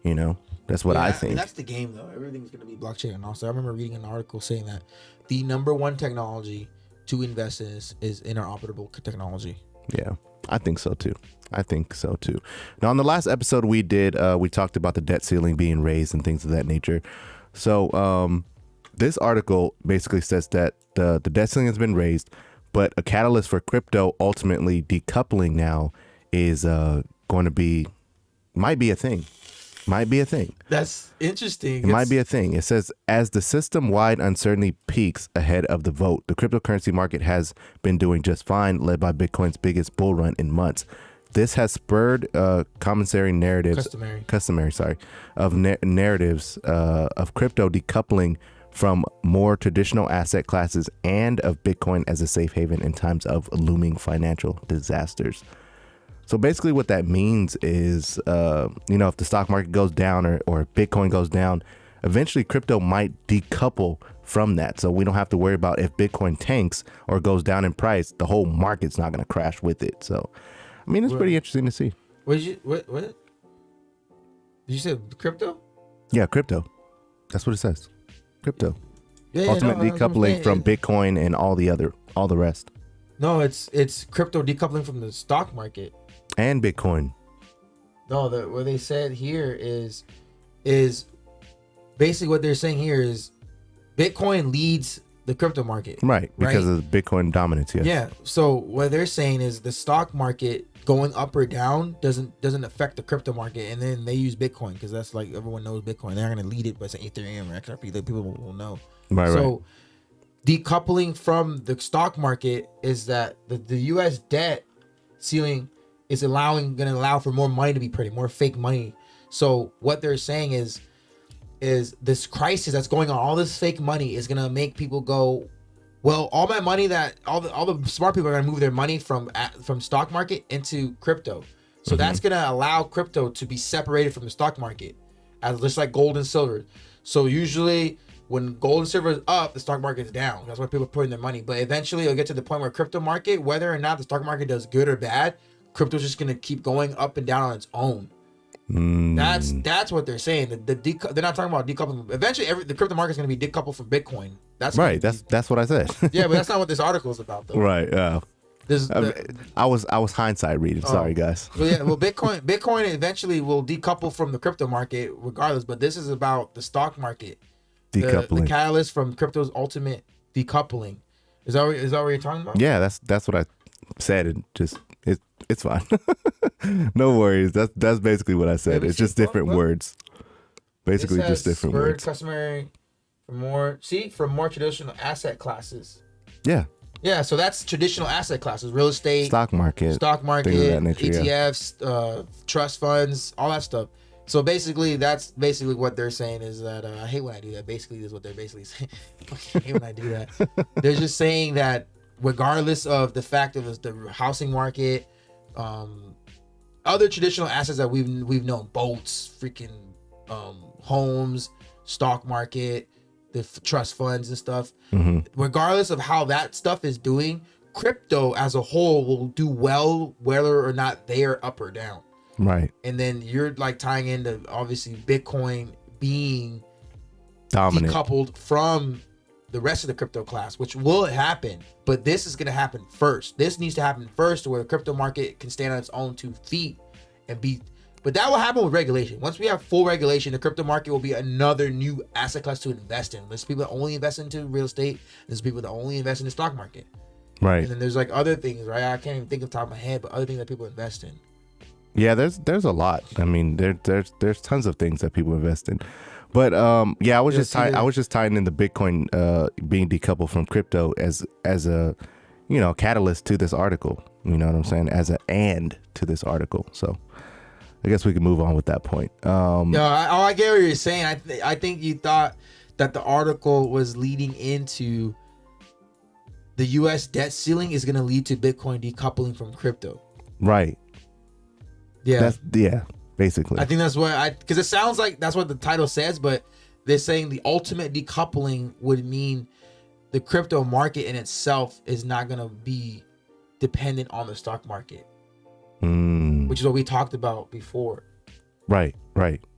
You know, that's what I think. mean, that's the game, though. Everything's going to be blockchain. And also, I remember reading an article saying that the number one technology to invest in is interoperable technology. Yeah, I think so too. Now, on the last episode we did, we talked about the debt ceiling being raised and things of that nature. So this article basically says that the debt ceiling has been raised, but a catalyst for crypto ultimately decoupling now is might be a thing. That's interesting. It might be a thing. It says, as the system-wide uncertainty peaks ahead of the vote, the cryptocurrency market has been doing just fine, led by Bitcoin's biggest bull run in months. This has spurred customary narratives of narratives of crypto decoupling from more traditional asset classes and of Bitcoin as a safe haven in times of looming financial disasters. So basically what that means is, if the stock market goes down or if Bitcoin goes down, eventually crypto might decouple from that. So we don't have to worry about if Bitcoin tanks or goes down in price, the whole market's not going to crash with it. So, I mean, it's pretty interesting to see. What? Did you say crypto? Yeah, crypto. That's what it says. Crypto. Yeah, Ultimate decoupling from Bitcoin and all the rest. No, it's crypto decoupling from the stock market. And Bitcoin. No, what they said here is basically what they're saying here is Bitcoin leads the crypto market. Right, because of Bitcoin dominance, yeah. Yeah. So what they're saying is the stock market going up or down doesn't affect the crypto market, and then they use Bitcoin because that's like everyone knows Bitcoin. They're not going to lead it by saying Ethereum or XRP. That people will know. Right. So decoupling from the stock market is that the U.S. debt ceiling is going to allow for more money to be printed, more fake money. So what they're saying is this crisis that's going on, all this fake money is going to make people go, well, all my money that all the smart people are going to move their money from stock market into crypto. So that's going to allow crypto to be separated from the stock market, as just like gold and silver. So usually when gold and silver is up, the stock market is down. That's why people are putting their money. But eventually it'll get to the point where crypto market, whether or not the stock market does good or bad, crypto's just going to keep going up and down on its own. That's what they're saying. They're not talking about decoupling. Eventually, the crypto market is going to be decoupled from Bitcoin. That's right. That's what I said. Yeah, but that's not what this article is about, though. Right. Yeah. I was hindsight reading. Sorry, guys. Well, Bitcoin eventually will decouple from the crypto market, regardless. But this is about the stock market decoupling. The catalyst from crypto's ultimate decoupling. Is that what you're talking about? Yeah, that's what I said. And just it's fine. No worries. That's basically what I said. It's just different words. Basically, just different words. Customary for more traditional asset classes. Yeah. Yeah, so that's traditional asset classes: real estate, stock market, nature, ETFs, trust funds, all that stuff. So basically, that's basically what they're saying is that I hate when I do that. Basically, this is what they're basically saying. I hate when I do that. They're just saying that regardless of the fact of the housing market, other traditional assets that we've known, boats, freaking homes, stock market, the trust funds and stuff, regardless of how that stuff is doing, crypto as a whole will do well whether or not they are up or down. Right. And then you're like tying into obviously Bitcoin being dominant, decoupled from the rest of the crypto class, which will happen, but this is going to happen first. This needs to happen first to where the crypto market can stand on its own 2 feet and be. But that will happen with regulation. Once we have full regulation, the crypto market will be another new asset class to invest in. There's people that only invest into real estate. There's people that only invest in the stock market. Right. And then there's like other things, right? I can't even think of the top of my head, but other things that people invest in. Yeah, there's a lot. I mean, there's tons of things that people invest in. But I was just tying in the Bitcoin being decoupled from crypto as a catalyst to this article. You know what I'm saying? As an and to this article. So I guess we can move on with that point. I get what you're saying. I think you thought that the article was leading into the U.S. debt ceiling is going to lead to Bitcoin decoupling from crypto. Right. Yeah. Basically. I think that's what because it sounds like that's what the title says, but they're saying the ultimate decoupling would mean the crypto market in itself is not going to be dependent on the stock market, which is what we talked about before. Right.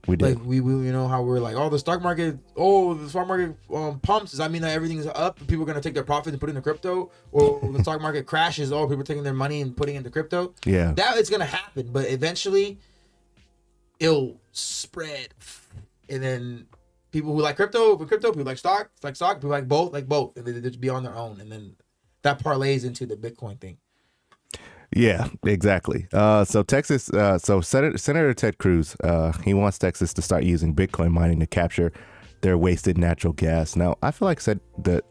We did. Like we you know how we're like, the stock market pumps. Does that mean that everything's up? People are going to take their profits and put it into crypto? Or the stock market crashes, people are taking their money and putting it into crypto? Yeah. That is going to happen, but eventually it'll spread, and then people who like crypto, people like stock, people like both, and they just be on their own, and then that parlays into the Bitcoin thing. Yeah, exactly. So Texas, Senator Ted Cruz, he wants Texas to start using Bitcoin mining to capture their wasted natural gas. Now, I feel like that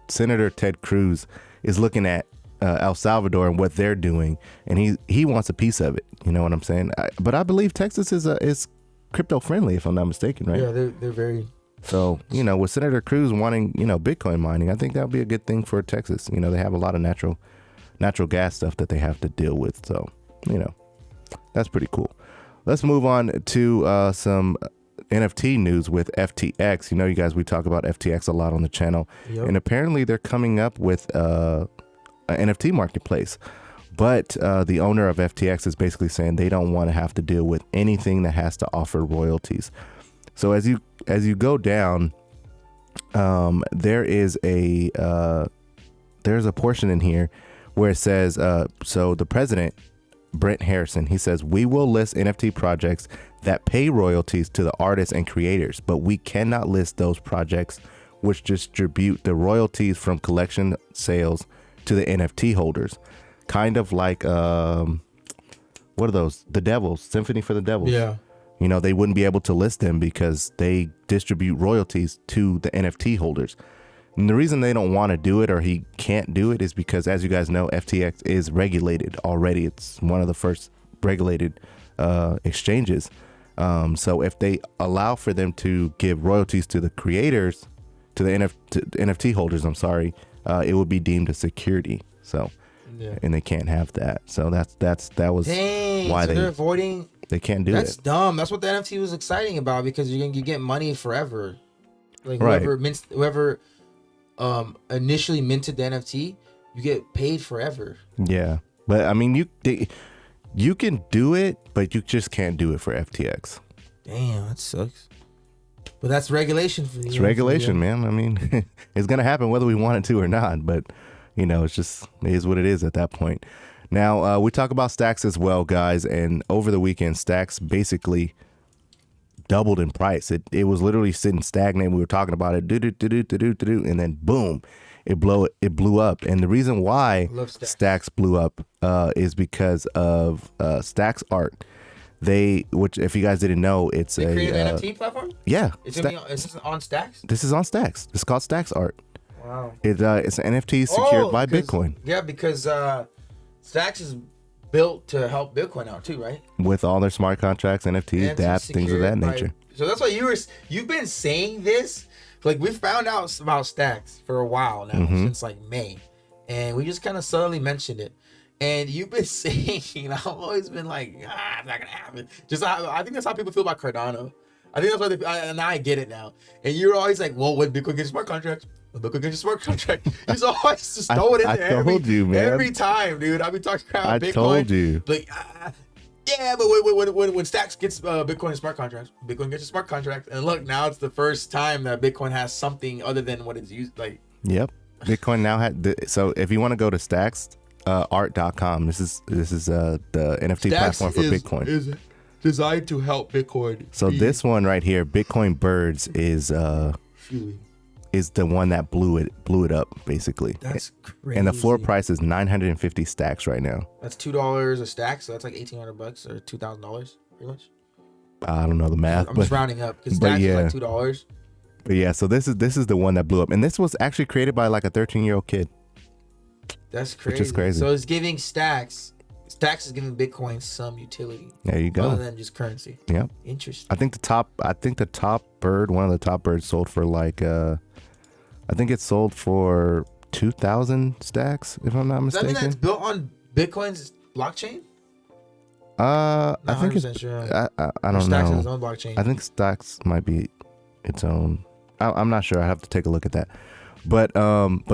Senator Ted Cruz is looking at El Salvador and what they're doing, and he wants a piece of it. You know what I'm saying? But I believe Texas is crypto friendly, if I'm not mistaken, right? Yeah, they're very. So with Senator Cruz wanting Bitcoin mining, I think that would be a good thing for Texas. They have a lot of natural gas stuff that they have to deal with. So that's pretty cool. Let's move on to some NFT news with FTX. You guys, we talk about FTX a lot on the channel. Yep. And apparently they're coming up with an NFT marketplace. But the owner of FTX is basically saying they don't want to have to deal with anything that has to offer royalties. So as you go down, there's a portion in here where it says, so the president, Brent Harrison, he says, we will list NFT projects that pay royalties to the artists and creators, but we cannot list those projects which distribute the royalties from collection sales to the NFT holders. Kind of like, what are those? The Devils, Symphony for the Devils. Yeah. They wouldn't be able to list them because they distribute royalties to the NFT holders. And the reason they don't want to do it, or he can't do it, is because, as you guys know, FTX is regulated already. It's one of the first regulated exchanges. So if they allow for them to give royalties to the creators, to the NFT holders, it would be deemed a security. So. Yeah. And they can't have that. So that was why they're avoiding. They can't do it. That's dumb. That's what the NFT was exciting about, because you get money forever. Like right. whoever initially minted the NFT, you get paid forever. Yeah, but I mean, you can do it, but you just can't do it for FTX. Damn, that sucks. But that's regulation for you. It's regulation, man. I mean, it's gonna happen whether we want it to or not. But it is what it is at that point. Now, we talk about Stacks as well, guys. And over the weekend, Stacks basically doubled in price. It was literally sitting stagnant. We were talking about it, and then boom, it blew up. And the reason why Stacks blew up is because of Stacks art. Which if you guys didn't know, it's they created an NFT platform. Yeah, is this on Stacks? This is on Stacks. It's called Stacks Art. Wow. It's an NFT secured by Bitcoin. Yeah, because Stacks is built to help Bitcoin out too, right? With all their smart contracts, NFTs, dApps, things of that nature. So that's why you've been saying this. Like, we found out about Stacks for a while now, since like May, and we just kind of subtly mentioned it. And you've been saying, I've always been like, it's not gonna happen. I think that's how people feel about Cardano. I think that's why and I get it now. And you're always like, well, when Bitcoin gets smart contracts, you just always just throw it in there. I told you, man. Every time, dude. I've been talking about Bitcoin. I told you. Like, yeah, but when Stacks gets Bitcoin and smart contracts, Bitcoin gets a smart contract. And look, now it's the first time that Bitcoin has something other than what it's used. Like, yep. Bitcoin now so if you want to go to stacksart.com, this is the NFT Stacks platform for Bitcoin. Is designed to help Bitcoin. So this one right here, Bitcoin Birds, is the one that blew it up, basically. That's crazy. And the floor price is 950 stacks right now. That's $2 a stack, so that's like $1,800 or $2,000, pretty much. I don't know the math. I'm just rounding up because stacks is like $2. But yeah, so this is the one that blew up, and this was actually created by like a 13-year-old kid. That's crazy. Which is crazy. So it's giving Stacks is giving Bitcoin some utility. There you go. Other than just currency. Yep. Interesting. I think the top bird, one of the top birds sold for like I think it sold for 2,000 stacks, if I'm not Does that mean that mistaken. it's built on Bitcoin's blockchain? I Not think it's. 100% sure. I Or don't Stacks know. has its own blockchain. I think Stacks might be its own. I'm not sure. I have to take a look at that. But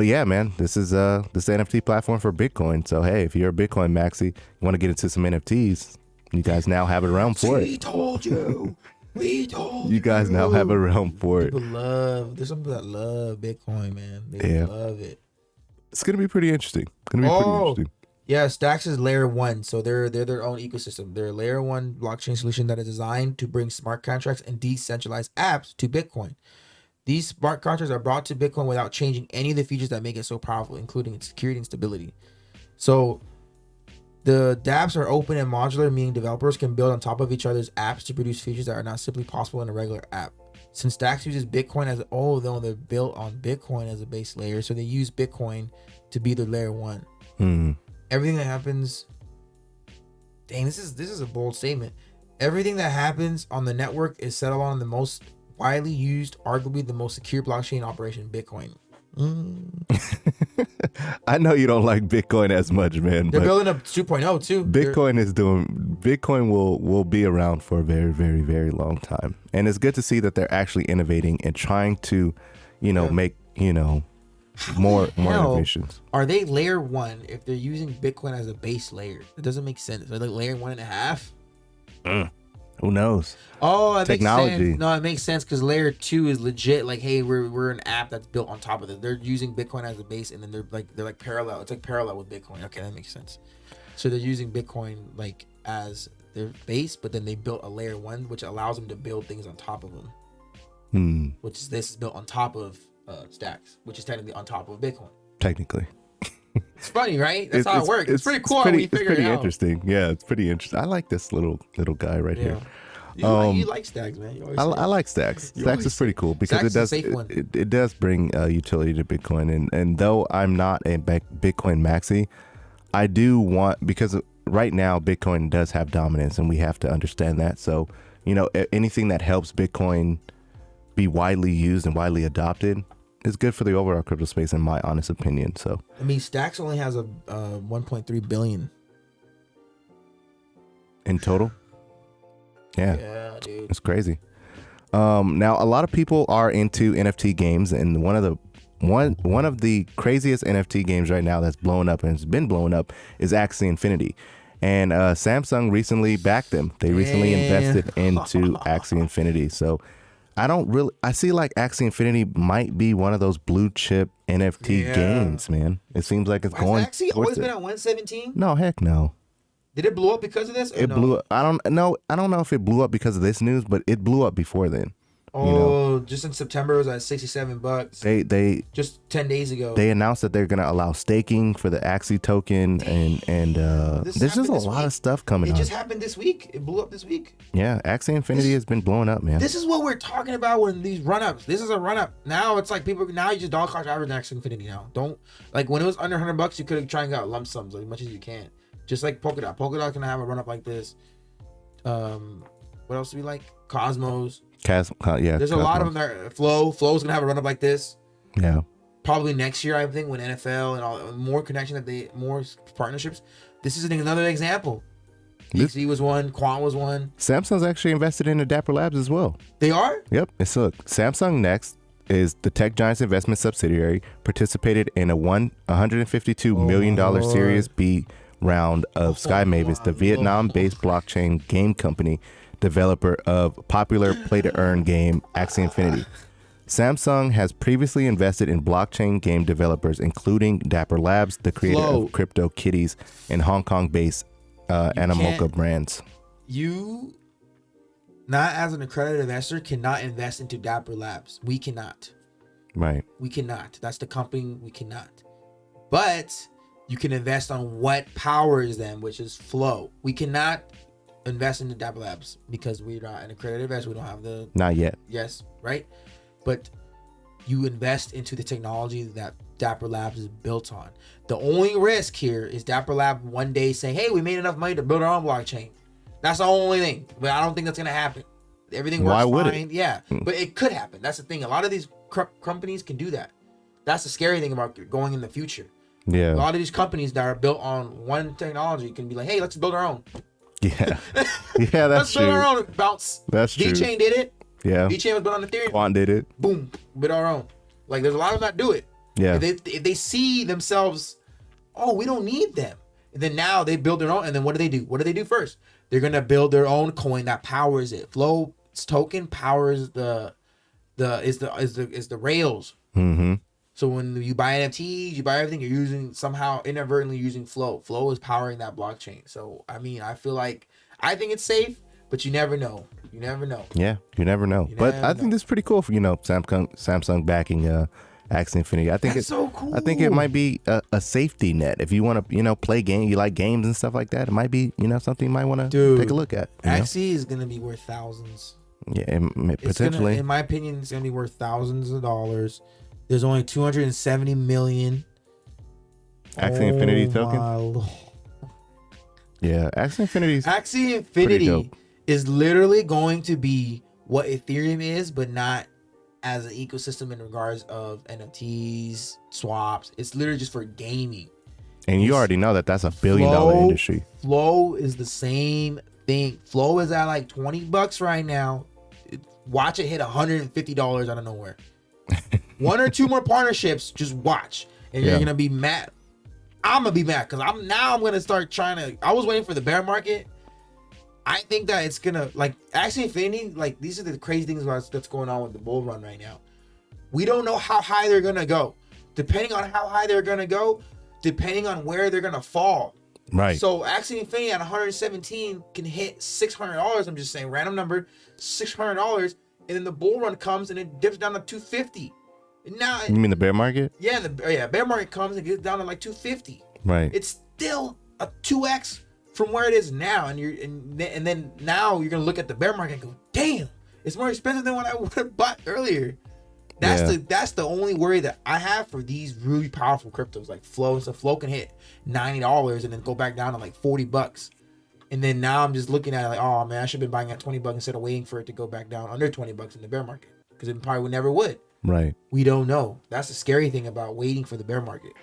yeah, man, this is the NFT platform for Bitcoin. So hey, if you're a Bitcoin maxi, you want to get into some NFTs, you guys now have a realm for We it. told you. We told You guys now have a realm for it. There's some people that love Bitcoin, man. They Yeah. love it. It's gonna be pretty interesting. Pretty interesting. Yeah, Stacks is layer 1, so they're their own ecosystem. They're a layer 1 blockchain solution that is designed to bring smart contracts and decentralized apps to Bitcoin. These smart contracts are brought to Bitcoin without changing any of the features that make it so powerful, including its security and stability. So the dApps are open and modular, meaning developers can build on top of each other's apps to produce features that are not simply possible in a regular app. Since Stacks uses Bitcoin as they're built on Bitcoin as a base layer, so they use Bitcoin to be their layer 1. Everything that happens, dang, this is a bold statement. Everything that happens on the network is settled on the most widely used, arguably the most secure blockchain operation, Bitcoin. I know you don't like Bitcoin as much, man. They're but building up 2.0 too. Bitcoin will be around for a very, very, very long time. And it's good to see that they're actually innovating and trying to, make, more innovations. Are they layer 1 if they're using Bitcoin as a base layer? It doesn't make sense. Are they layer 1.5? Who knows? Oh, it Technology. makes sense. No, it makes sense because layer 2 is legit. Like, hey, we're an app that's built on top of it. They're using Bitcoin as a base, and then they're like parallel. It's like parallel with Bitcoin. Okay, that makes sense. So they're using Bitcoin like as their base, but then they built a layer 1, which allows them to build things on top of them. Which is this is built on top of Stacks, which is technically on top of Bitcoin. Technically. It's funny, right? That's how it works. It's pretty cool how we figure it out. It's pretty interesting. Yeah, it's pretty interesting. I like this little guy right here. You like Stacks, man. I like Stacks. Stacks is pretty cool because it does bring utility to Bitcoin. And though I'm not a Bitcoin maxi, I do want, because right now Bitcoin does have dominance, and we have to understand that. So anything that helps Bitcoin be widely used and widely adopted is good for the overall crypto space, in my honest opinion. So I mean, Stacks only has a 1.3 billion in total. Yeah, dude, it's crazy. Now a lot of people are into NFT games, and one of the craziest NFT games right now that's blowing up and has been blowing up is Axie Infinity. And Samsung recently backed them. They recently invested into Axie Infinity. So I see like Axie Infinity might be one of those blue chip NFT games, man. It seems like it's going. Has Axie always been at 117? No, heck no. Did it blow up because of this? It blew up. I don't know if it blew up because of this news, but it blew up before then. Just in September it was at $67. They just 10 days ago. They announced that they're gonna allow staking for the Axie token, and there's just a lot of stuff coming. It just happened this week. It blew up this week. Yeah, Axie Infinity has been blowing up, man. This is what we're talking about when these run-ups. This is a run-up. Now it's like you just dog cost average Axie Infinity now. Don't, like, when it was under $100, you could have tried and got lump sums like as much as you can. Just like Polkadot. Polkadot can have a run-up like this. What else do we like? Cosmos. There's a lot of them there. Flow's gonna have a run up like this. Yeah. Probably next year, I think, when NFL and all more connection more partnerships. This is another example. VXV was one. QUANT was one. Samsung's actually invested into Dapper Labs as well. They are? Yep. So Samsung Next is the tech giant's investment subsidiary, participated in a $152 million Series B round of Sky Mavis, the Vietnam-based blockchain game company developer of popular play-to-earn game Axie Infinity. Samsung has previously invested in blockchain game developers, including Dapper Labs, the creator of Crypto Kitties, and Hong Kong-based Animoca brands. You, not as an accredited investor, cannot invest into Dapper Labs. We cannot. Right. We cannot. That's the company. We cannot. But you can invest on what powers them, which is Flow. We cannot invest into Dapper Labs because we're not an accredited investor. We don't have the... Not yet. Yes, right? But you invest into the technology that Dapper Labs is built on. The only risk here is Dapper Lab one day saying, hey, we made enough money to build our own blockchain. That's the only thing. But I don't think that's going to happen. Everything works fine. Yeah, but it could happen. That's the thing. A lot of these companies can do that. That's the scary thing about going in the future. A Yeah. lot of these companies that are built on one technology can be like, hey, let's build our own. Yeah. Yeah, Let's that's build our true. own. Bounce. That's true. V-Chain did it. Yeah. V-Chain was built on Ethereum. Quant did it. Boom, build our own. Like, there's a lot of them that do it. Yeah. If they see themselves, oh, we don't need them. And then now they build their own. And then what do? What do they do first? They're gonna build their own coin that powers it. Flow's token powers the rails. Mm-hmm. So when you buy NFTs, you buy everything, you're using somehow inadvertently using Flow. Flow is powering that blockchain. So I mean, I think it's safe, but you never know. You never know. Yeah, you never know. But I think this is pretty cool for Samsung backing Axie Infinity. I think That's it's so cool. I think it might be a safety net if you want to play game. You like games and stuff like that. It might be something you might want to take a look at. Axie is gonna be worth thousands. Yeah, potentially. In my opinion, it's gonna be worth thousands of dollars. There's only 270 million. Axie Infinity token. My Lord. Yeah, Axie Infinity. Axie Infinity is literally going to be what Ethereum is, but not as an ecosystem in regards of NFTs, swaps. It's literally just for gaming. And you already know that that's $1 billion industry. Flow is the same thing. Flow is at like $20 right now. Watch it hit $150 out of nowhere. One or two more partnerships, just watch, and you're gonna be mad. I'm gonna be mad because I'm gonna start trying to. I was waiting for the bear market. I think that it's gonna Axie Infinity. Like, these are the crazy things that's going on with the bull run right now. We don't know how high they're gonna go. Depending on how high they're gonna go, depending on where they're gonna fall. Right. So Axie Infinity at 117 can hit $600. I'm just saying, random number, $600, and then the bull run comes and it dips down to 250. And now, You mean the bear market? yeah, bear market comes and gets down to like 250. Right. It's still a 2x from where it is now, and then now you're gonna look at the bear market and go, damn, it's more expensive than what I would have bought earlier. That's the only worry that I have for these really powerful cryptos like Flow. So Flow can hit $90 and then go back down to like $40. And then now I'm just looking at it like, oh man, I should have been buying at $20 instead of waiting for it to go back down under $20 in the bear market, because it probably never would. Right. We don't know. That's the scary thing about waiting for the bear market.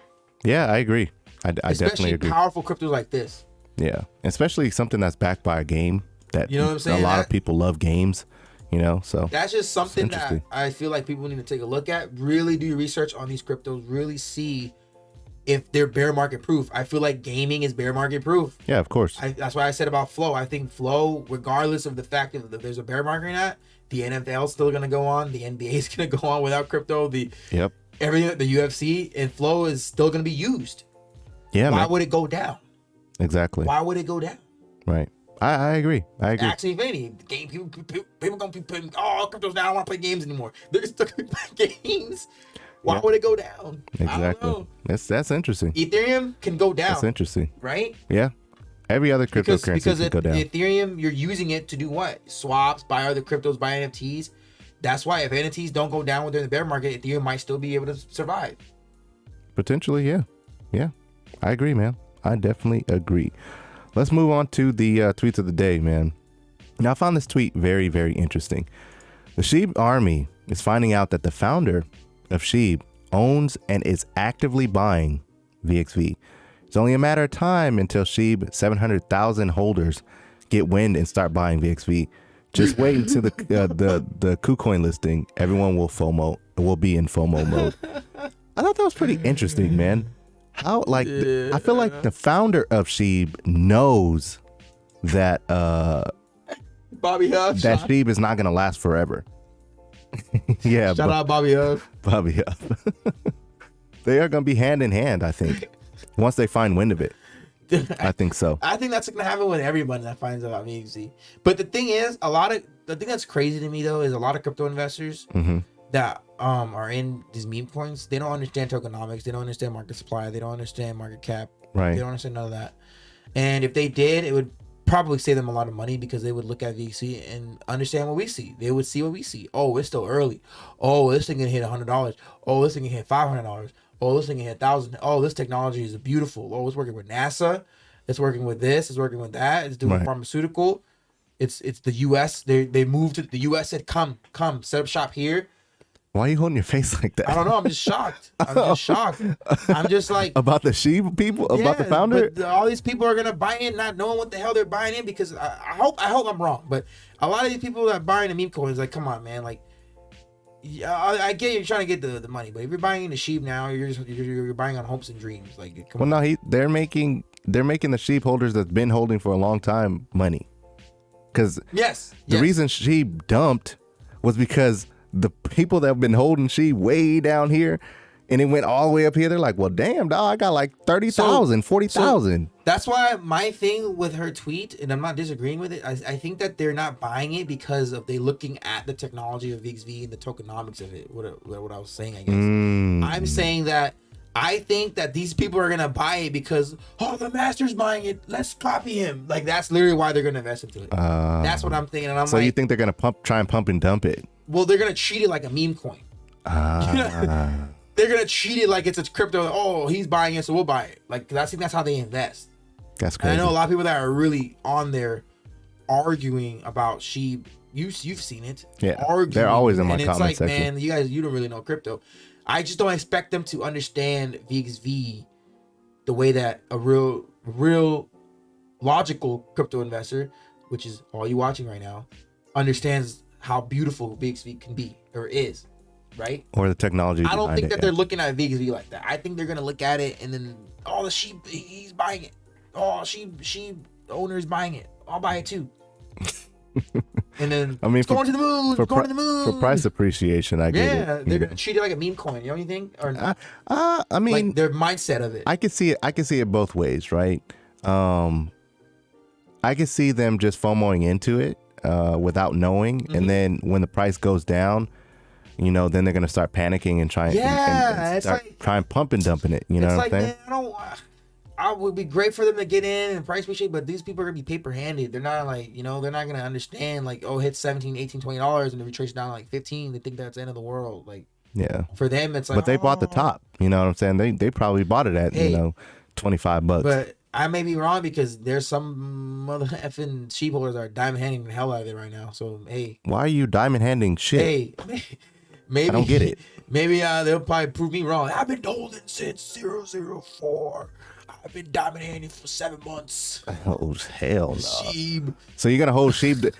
Yeah, I agree. I definitely agree. Especially powerful cryptos like this. Yeah, especially something that's backed by a game. That, you know what I'm saying? A lot of people love games. So that's just something that I feel like people need to take a look at. Really do research on these cryptos. Really see if they're bear market proof. I feel like gaming is bear market proof. Yeah, of course. That's why I said about Flow. I think Flow, regardless of the fact that there's a bear market or not, the NFL is still gonna go on. The NBA is gonna go on without crypto. Everything, the UFC and Flow is still gonna be used. Yeah. Why would it go down? Exactly. Why would it go down? Right. I agree. Axie Infinity, the game people gonna be putting, oh, crypto's down. I don't want to play games anymore. They're still gonna play games. Why would it go down? Exactly. I don't know. That's interesting. Ethereum can go down. That's interesting. Right? Yeah. Every other cryptocurrency can go down. Ethereum, you're using it to do what? Swaps, buy other cryptos, buy NFTs. That's why if NFTs don't go down within the bear market, Ethereum might still be able to survive. Potentially, yeah. Yeah. I agree, man. I definitely agree. Let's move on to the tweets of the day, man. Now, I found this tweet very, very interesting. The SHIB army is finding out that the founder of SHIB owns and is actively buying VXV. It's only a matter of time until SHIB 700,000 holders get wind and start buying VXV. Just wait until the KuCoin listing. Everyone will be in FOMO mode. I thought that was pretty interesting, man. How I feel like the founder of SHIB knows that Bobby Huff. that SHIB is not gonna last forever. Yeah. Shout out Bobby Huff. Bobby Huff. They are gonna be hand in hand, I think. Once they find wind of it. I think so. I think that's gonna happen with everybody that finds out about VXV. But the thing is, the thing that's crazy to me though is a lot of crypto investors that are in these meme coins, they don't understand tokenomics, they don't understand market supply, they don't understand market cap, Right. They don't understand none of that. And if they did, it would probably save them a lot of money, because they would look at VXV and understand what we see. They would see what we see. Oh, it's still early. Oh, this thing can hit $100. Oh, this thing can hit $500. Oh, this thing can hit $1,000. Oh, this technology is beautiful. Oh, it's working with NASA. It's working with this. It's working with that. It's doing pharmaceutical. It's the U.S. They moved to the U.S. said, come, set up shop here. Why are you holding your face like that? I don't know. I'm just shocked. I'm just like, About the SHIB people, about the yeah, founder. but all these people are gonna buy in, not knowing what the hell they're buying in, because I hope I'm wrong, but a lot of these people that are buying the meme coins, like, come on, man, like, yeah, I get you're trying to get the money, but if you're buying into SHIB now, you're buying on hopes and dreams. Like, come Well, on. no, they're making the SHIB holders that's been holding for a long time money, because Yes. the reason SHIB dumped was because the people that have been holding SHIB way down here, and it went all the way up here. They're like, well, damn, dog, I got like 30,000, 40,000. That's why my thing with her tweet, and I'm not disagreeing with it, I think that they're not buying it because of they looking at the technology of VXV and the tokenomics of it. What I was saying, I guess. I'm saying that I think that these people are gonna buy it because, oh, the master's buying it, let's copy him. Like, that's literally why they're gonna invest into it. That's what I'm thinking. And I'm So like, you think they're gonna try and pump and dump it? well, they're gonna treat it like a meme coin. They're gonna treat it like it's a crypto. Oh, he's buying it, so we'll buy it. Like, I think that's how they invest. That's And crazy. I know a lot of people that are really on there arguing about SHIB. You've seen it. Yeah, arguing, they're always in my and it's comment like, section. man, you don't really know crypto. I just don't expect them to understand VXV the way that a real logical crypto investor, which is all you watching right now, understands how beautiful VXV can be or is, right? Or the technology. I don't behind think it, that yeah. they're looking at VXV like that. I think they're gonna look at it and then, oh, the SHIB, he's buying it. Oh, SHIB owner is buying it. I'll buy it too. And then I mean, it's going to the moon. It's going to the moon. For price appreciation, I get Yeah, it. they're gonna treat it like a meme coin. You know anything? Or I mean, like their mindset of it. I can see it both ways, right? I can see them just FOMOing into it without knowing, Mm-hmm. and then when the price goes down, then they're gonna start panicking and trying and it's start like, try and pump and dumping it. You know it's what like, I'm saying? man, I would be great for them to get in and price appreciate, but these people are gonna be paper handed. They're not like, they're not gonna understand like, oh, hit $17, $18, $20 and then retrace down to like 15. They think that's the end of the world. Like, Yeah. for them, it's like, But they bought the top. You know what I'm saying? They probably bought it at Hey, $25. But I may be wrong because there's some mother effing SHIB holders that are diamond handing the hell out of it right now. So hey, Why are you diamond handing shit? hey, maybe I don't get it. Maybe they'll probably prove me wrong. I've been holding since 004. I've been diamond handing for 7 months. Oh hell no! SHIB. So you're gonna hold SHIB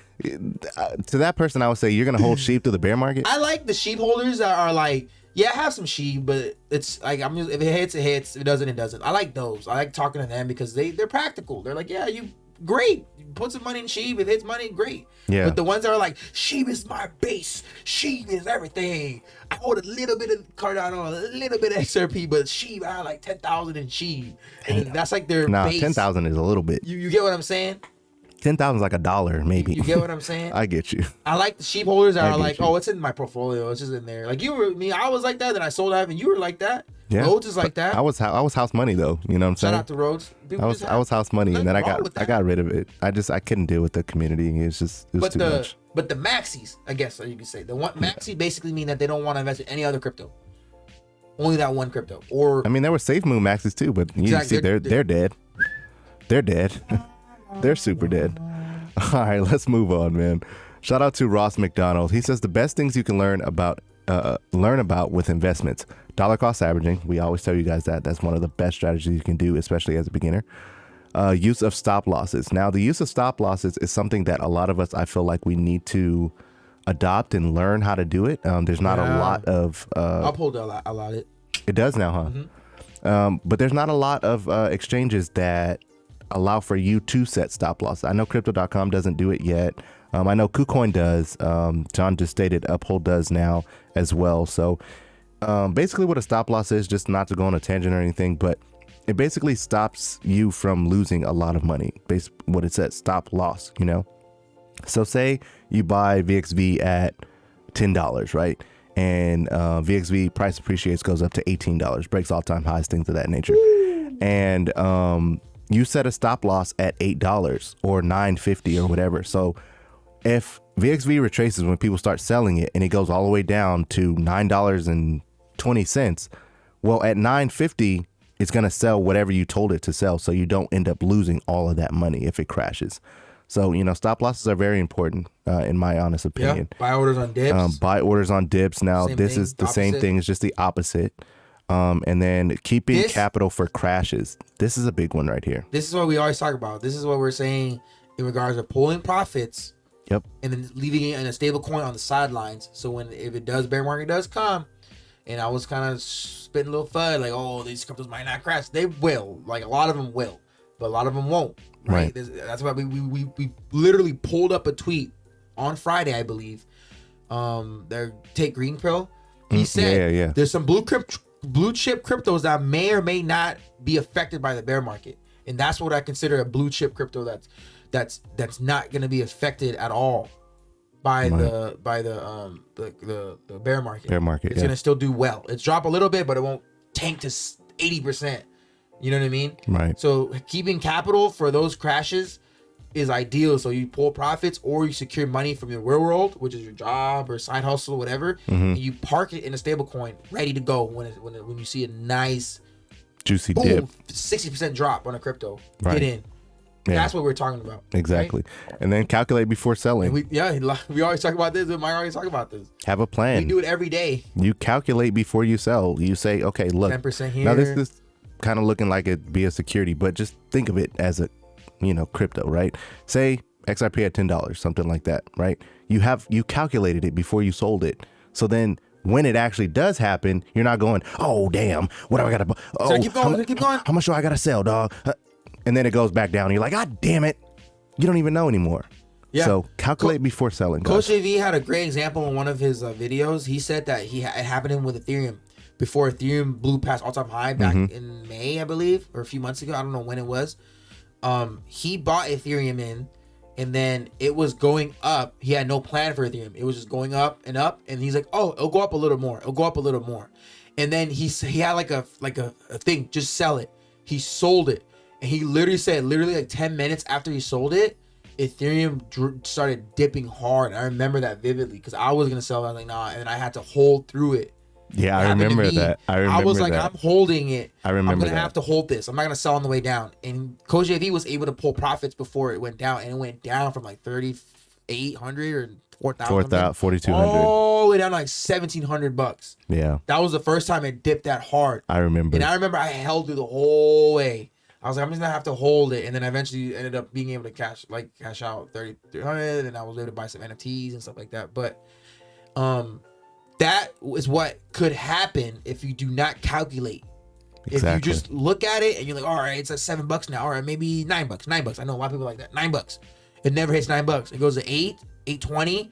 to that person? I would say you're gonna hold SHIB to the bear market. I like the SHIB holders that are like, yeah, I have some SHIB, but it's like, if it hits, it hits. If it doesn't, it doesn't. I like those. I like talking to them because they're practical. They're like, yeah, great. You put some money in SHIB. If it's money, great. Yeah. But the ones that are like, SHIB is my base. SHIB is everything. I hold a little bit of Cardano, a little bit of XRP, but SHIB, I have like 10,000 in SHIB. And that's like their base. 10,000 is a little bit. You get what I'm saying? 10,000 is like $1 maybe. You get what I'm saying? I get you. I like the SHIB holders that I are get like, you. oh, it's in my portfolio. It's just in there. Like you were me. I was like that. Then I sold out, and you were like that. Yeah. Rhodes is like that. I was house money though. You know what I'm saying? Shout out to Rhodes. People just I was house money, and then nothing wrong with I that. got rid of it. I couldn't deal with the community. It was But too much. but the maxis, I guess you could say the one maxi basically mean that they don't want to invest in any other crypto. Only that one crypto. Or I mean, there were safe moon maxes too, but you Exactly. see, they're dead. They're dead. They're super dead. All right, let's move on, man. Shout out to Ross McDonald. He says the best things you can learn about with investments: dollar cost averaging. We always tell you guys that that's one of the best strategies you can do, especially as a beginner. Use of stop losses. Now, the use of stop losses is something that a lot of us, I feel like we need to adopt and learn how to do it. There's not a lot of Uphold allowed it. it does now, huh? Mm-hmm. But there's not a lot of exchanges that allow for you to set stop loss. I know Crypto.com doesn't do it yet. I know KuCoin does. John just stated Uphold does now as well. So basically what a stop loss is, just not to go on a tangent or anything, but it basically stops you from losing a lot of money. What it says, stop loss, So say you buy VXV at $10, right? And VXV price appreciates, goes up to $18, breaks all-time highs, things of that nature. And you set a stop loss at $8 or $9.50 or whatever. So if VXV retraces when people start selling it and it goes all the way down to $9.20, well, at $9.50, it's going to sell whatever you told it to sell. So you don't end up losing all of that money if it crashes. So, stop losses are very important, in my honest Yeah. opinion. Buy orders on dips. Buy orders on dips. Now, Same this thing, is the same opposite. thing. It's just the opposite. And then keeping This- capital for crashes. This is a big one right here. This is what we always talk about. This is what we're saying in regards to pulling profits Yep. and then leaving it in a stable coin on the sidelines. So if it does, bear market does come, and I was kind of spitting a little fud like, oh, these cryptos might not crash. They will. Like a lot of them will, but a lot of them won't. Right. That's why we literally pulled up a tweet on Friday, I believe. Their Take Green Pill. He said yeah. there's some blue chip cryptos that may or may not be affected by the bear market, and that's what I consider a blue chip crypto that's not going to be affected at all by the bear market. Bear market. It's going to still do well. It's drop a little bit, but it won't tank to 80%. You know what I mean? Right. So keeping capital for those crashes is ideal. So you pull profits or you secure money from your real world, which is your job or side hustle, whatever, and you park it in a stable coin ready to go when you see a nice Juicy boom, dip. 60% drop on a crypto. Right. Get in. Yeah. That's what we're talking about. Exactly. And then calculate before selling. And we always talk about this. Mike always talk about this. Have a plan. We do it every day. You calculate before you sell. You say, okay, look, 10% here. now this is kind of looking like it'd be a security, but just think of it as a, crypto, right? Say XRP at $10, something like that, right? You calculated it before you sold it. So then when it actually does happen, you're not going, oh, damn, what do I got to, So keep going. How much do I got to sell, dog? And then it goes back down. And you're like, God damn it. You don't even know anymore. Yeah. So calculate before selling. Coach guys. JV had a great example in one of his videos. He said that it happened to him with Ethereum before Ethereum blew past all-time high back in May, I believe, or a few months ago. I don't know when it was. He bought Ethereum in, and then it was going up. He had no plan for Ethereum. It was just going up, and he's like, "Oh, it'll go up a little more. It'll go up a little more." And then he had like a thing, just sell it. He sold it, and he literally said, like 10 minutes after he sold it, Ethereum started dipping hard. I remember that vividly because I was gonna sell it. I was like, nah, and I had to hold through it. Yeah, I remember that. I was like, that. I'm holding it. I remember I'm gonna that. have to hold this. I'm not gonna sell on the way down. And Coach JV was able to pull profits before it went down, and it went down from like 3,800 or 4,000, 4,200. all the way down to like $1,700. Yeah, That was the first time it dipped that hard. I remember. And I remember I held through the whole way. I was like, I'm just gonna have to hold it, and then I eventually ended up being able to cash out 3,300, and I was able to buy some NFTs and stuff like that. But that is what could happen if you do not calculate. Exactly. If you just look at it and you're like, all right, it's at $7 now, all right, maybe $9. $9. I know a lot of people like that. $9. It never hits $9. It goes to 8, 8.20,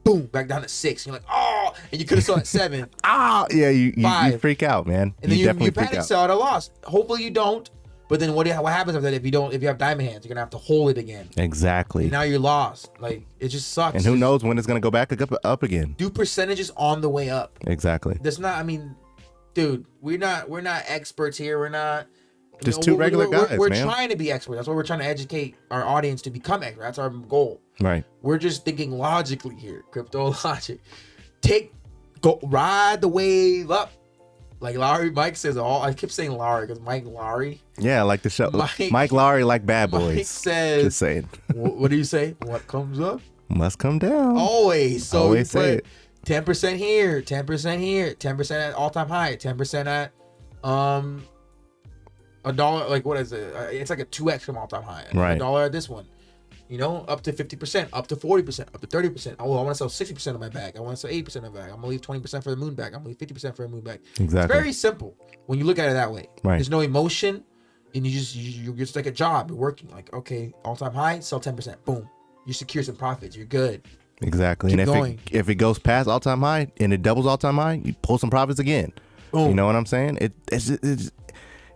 boom, back down to 6. You're like, oh, and you could have sold at 7. Yeah, you 5. freak out, man. And then you definitely freak panic out. sell at a loss. Hopefully you don't. But then what happens after that if you have diamond hands? You're gonna have to hold it again. Exactly. And now you're lost. Like it just sucks. And who knows when it's gonna go back up again? Do percentages on the way up. Exactly. That's not. I mean, dude, we're not experts here. We're not. Just two regular guys, we're man. trying to be experts. That's why we're trying to educate our audience to become experts. That's our goal. Right. We're just thinking logically here. Crypto logic. Ride the wave up. Like Mike says, I keep saying Lowry because Mike Lowry. Yeah, like the show. Mike Lowry, like Bad Boys. Mike says, just saying. What do you say? What comes up must come down. Always. So always say it. 10% here, 10% here, 10% at all-time high, 10% at $1. Like what is it? It's like a 2x from all-time high. Right. $1 at this one. Up to 50%, up to 40%, up to 30%. Oh, I want to sell 60% of my bag. I want to sell 80% of my bag. I'm gonna leave 20% for the moon bag. I'm gonna leave 50% for a moon bag. Exactly. It's very simple when you look at it that way. Right. There's no emotion, and you're just like a job. You're working. Like, okay, all-time high, sell 10%. Boom. You secure some profits. You're good. Exactly. Keep and going. if it goes past all-time high and it doubles all-time high, you pull some profits again. Boom. You know what I'm saying?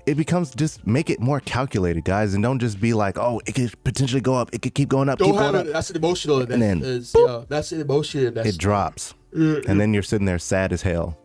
It becomes, just make it more calculated, guys, and don't just be like, oh, it could potentially go up, it could keep going up, keep going up. That's an emotional And then, that's an emotional. It drops, and then you're sitting there sad as hell.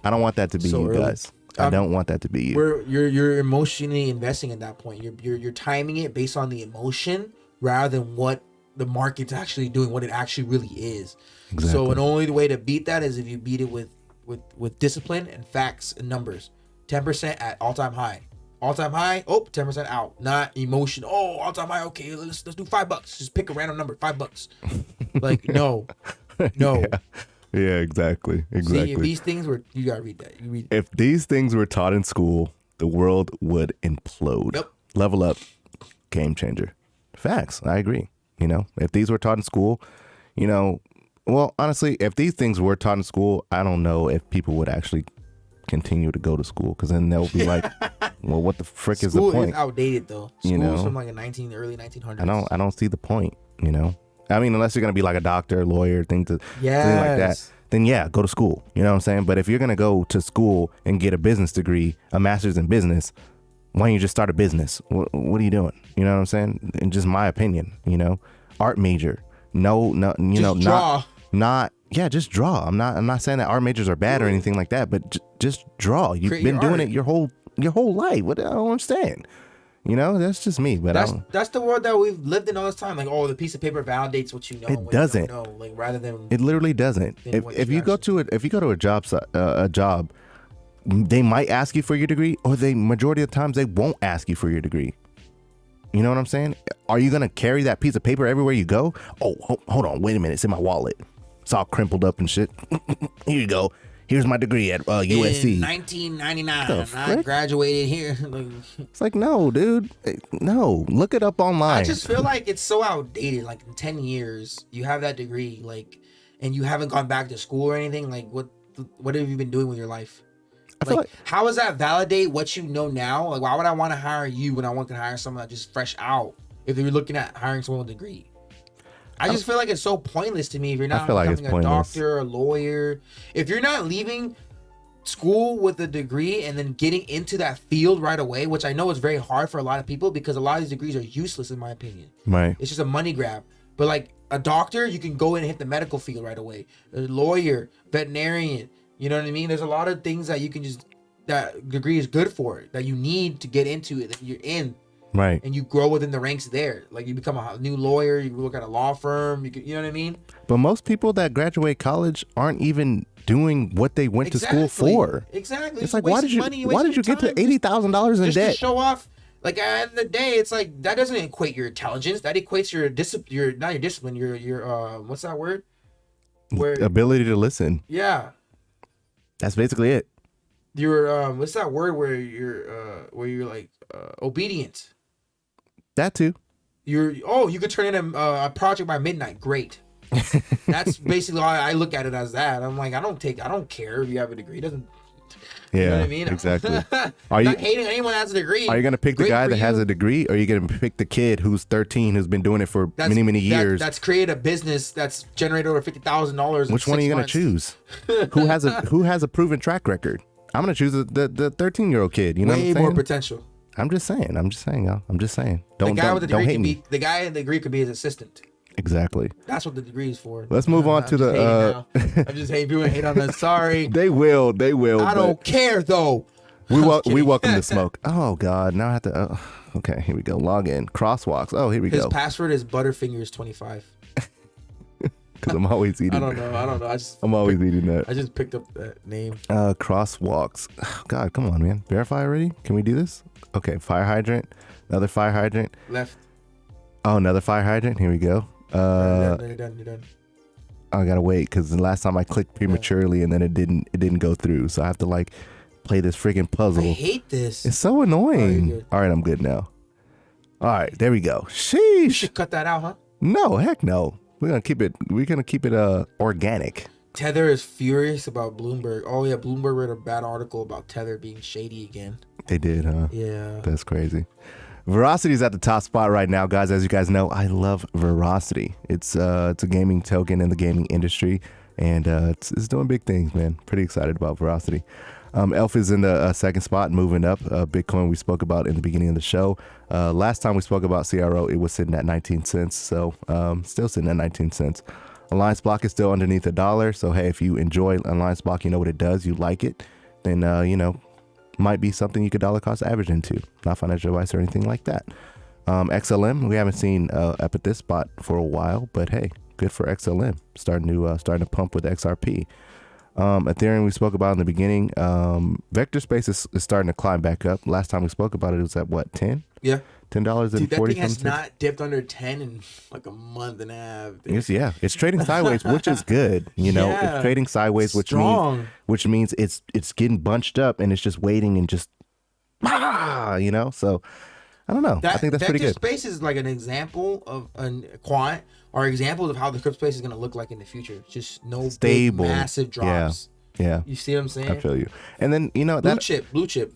I don't want that to be So you early. guys. I don't want that to be you. You're emotionally investing at that point. You're timing it based on the emotion rather than what the market's actually doing, what it actually really is. Exactly. So, an only way to beat that is if you beat it with discipline and facts and numbers. 10% at all-time high. All-time high, oh, 10% out. Not emotion. Oh, all-time high, okay, let's do $5. Just pick a random number, $5. Like, no. Yeah. Yeah, exactly. See, if these things were, you gotta read that. You read. If these things were taught in school, the world would implode. Yep. Level up, game changer. Facts. I agree. You know, if these were taught in school, you know, well, honestly, if these things were taught in school, I don't know if people would actually continue to go to school, because then they'll be like, well, what the frick is the point? School is outdated though. School's You know? from like early 1900s. I don't see the point, you know? I mean, unless you're going to be like a doctor, lawyer, thing like that, Yes. then yeah, go to school. You know what I'm saying? But if you're going to go to school and get a business degree, a master's in business, why don't you just start a business? What are you doing? You know what I'm saying? In just my opinion, you know, art major. No, Just draw. Just draw. I'm not saying that art majors are bad or anything like that, but just draw. You've Create been your doing art. it your whole life. What I don't understand. You know, that's just me. But That's the world that we've lived in all this time. Like, oh, the piece of paper validates what you know. It what doesn't. You don't know. Like, rather than it literally doesn't. Then what If you you go to a job, they might ask you for your degree, or majority of the times they won't ask you for your degree. You know what I'm saying? Are you gonna carry that piece of paper everywhere you go? Oh, hold on, wait a minute, it's in my wallet. It's all crumpled up and shit. Here you go. Here's my degree at USC. In 1999, The I frick? graduated here. Like, It's like, no, dude. No, look it up online. I just feel like it's so outdated. Like in 10 years, you have that degree, like, and you haven't gone back to school or anything. Like, what have you been doing with your life? I feel like How does that validate what you know now? Like, why would I want to hire you when I want to hire someone that's just fresh out? If you're looking at hiring someone with a degree, I just feel like it's so pointless to me. If you're not feel like it's becoming a pointless. doctor, a lawyer, if you're not leaving school with a degree and then getting into that field right away, which I know is very hard for a lot of people because a lot of these degrees are useless in my opinion. right. It's just a money grab. But like a doctor, you can go in and hit the medical field right away. A lawyer, veterinarian, you know what I mean? There's a lot of things that you can just, that degree is good for, that you need to get into it, that you're in, Right. and you grow within the ranks there. Like you become a new lawyer, you look at a law firm, you know what I mean? But most people that graduate college aren't even doing what they went to school for. Exactly. It's You're like, why wasting money, did you get to wasting $80,000 in just debt? to show off? Like at the end of the day, it's like that doesn't equate your intelligence. That equates your discipline. Not your discipline. Your what's that word? Where Ability to listen. yeah. That's basically it. Your what's that word where you're like obedient. That too. You could turn in a project by midnight. Great. That's basically how I look at it as that. I'm like, I don't care if you have a degree. It doesn't. Yeah, You know what I mean? exactly. Are you not hating anyone that has a degree? Are you gonna pick the Great guy for that has you. a degree, or are you gonna pick the kid who's 13 who's been doing it for many years? That's created a business that's generated over $50,000. Which one are you gonna choose? who has a proven track record? I'm gonna choose the 13-year-old kid. You know what I'm Way saying? more potential. I'm just saying, y'all. I'm just saying. The Don't guy with the don't degree hate could me. be the guy in the degree could be his assistant. Exactly. That's what the degree is for. Let's move on to the. I'm just hating people hate on that. Sorry. They will. I don't care though. We kidding. welcome the smoke. Oh God! Now I have to. Okay, here we go. Log in. Crosswalks. Oh, here we His go. password is Butterfingers25. Because I'm always eating. I don't know. I'm always eating that. I just picked up that name. Crosswalks. Oh, God, come on, man. Verify already? Can we do this? Okay, fire hydrant. Another fire hydrant. Left. Oh, another fire hydrant. Here we go. You're done. I gotta wait because the last time I clicked prematurely and then it didn't go through. So I have to like play this freaking I puzzle. hate this. It's so annoying. good. All right, I'm good now. All right, there we go. You Sheesh. should cut that out, huh? No, heck no. We're gonna keep it organic. Tether is furious about Bloomberg. Oh yeah, Bloomberg wrote a bad article about Tether being shady again. They did, huh? Yeah. That's crazy. Verocity's at the top spot right now, guys. As you guys know, I love Verocity. It's a gaming token in the gaming industry, and it's doing big things, man. Pretty excited about Verocity. Elf is in the second spot, moving up. Bitcoin we spoke about in the beginning of the show. Last time we spoke about CRO, it was sitting at 19 cents, so still sitting at 19 cents. Alliance Block is still underneath $1, so hey, if you enjoy Alliance Block, you know what it does, you like it, then might be something you could dollar cost average into. Not financial advice or anything like that. XLM, we haven't seen up at this spot for a while, but hey, good for XLM. Starting to pump with XRP. Ethereum we spoke about in the beginning. Vectorspace is starting to climb back up. Last time we spoke about it was at what, 10? Yeah. $10 and Dude, that 40 thing has cents. not dipped under 10 in like a month and a half. Dude. It's trading sideways, which is good. You know, Yeah. it's trading sideways, Strong. which means it's getting bunched up and it's just waiting and just you know. So I don't know. I think that's pretty good. Space is like an example of quant or examples of how the crypto space is going to look like in the future. Just no Stable, big, massive drops. Yeah. You see what I'm saying? I feel you. And then, you know, Blue chip.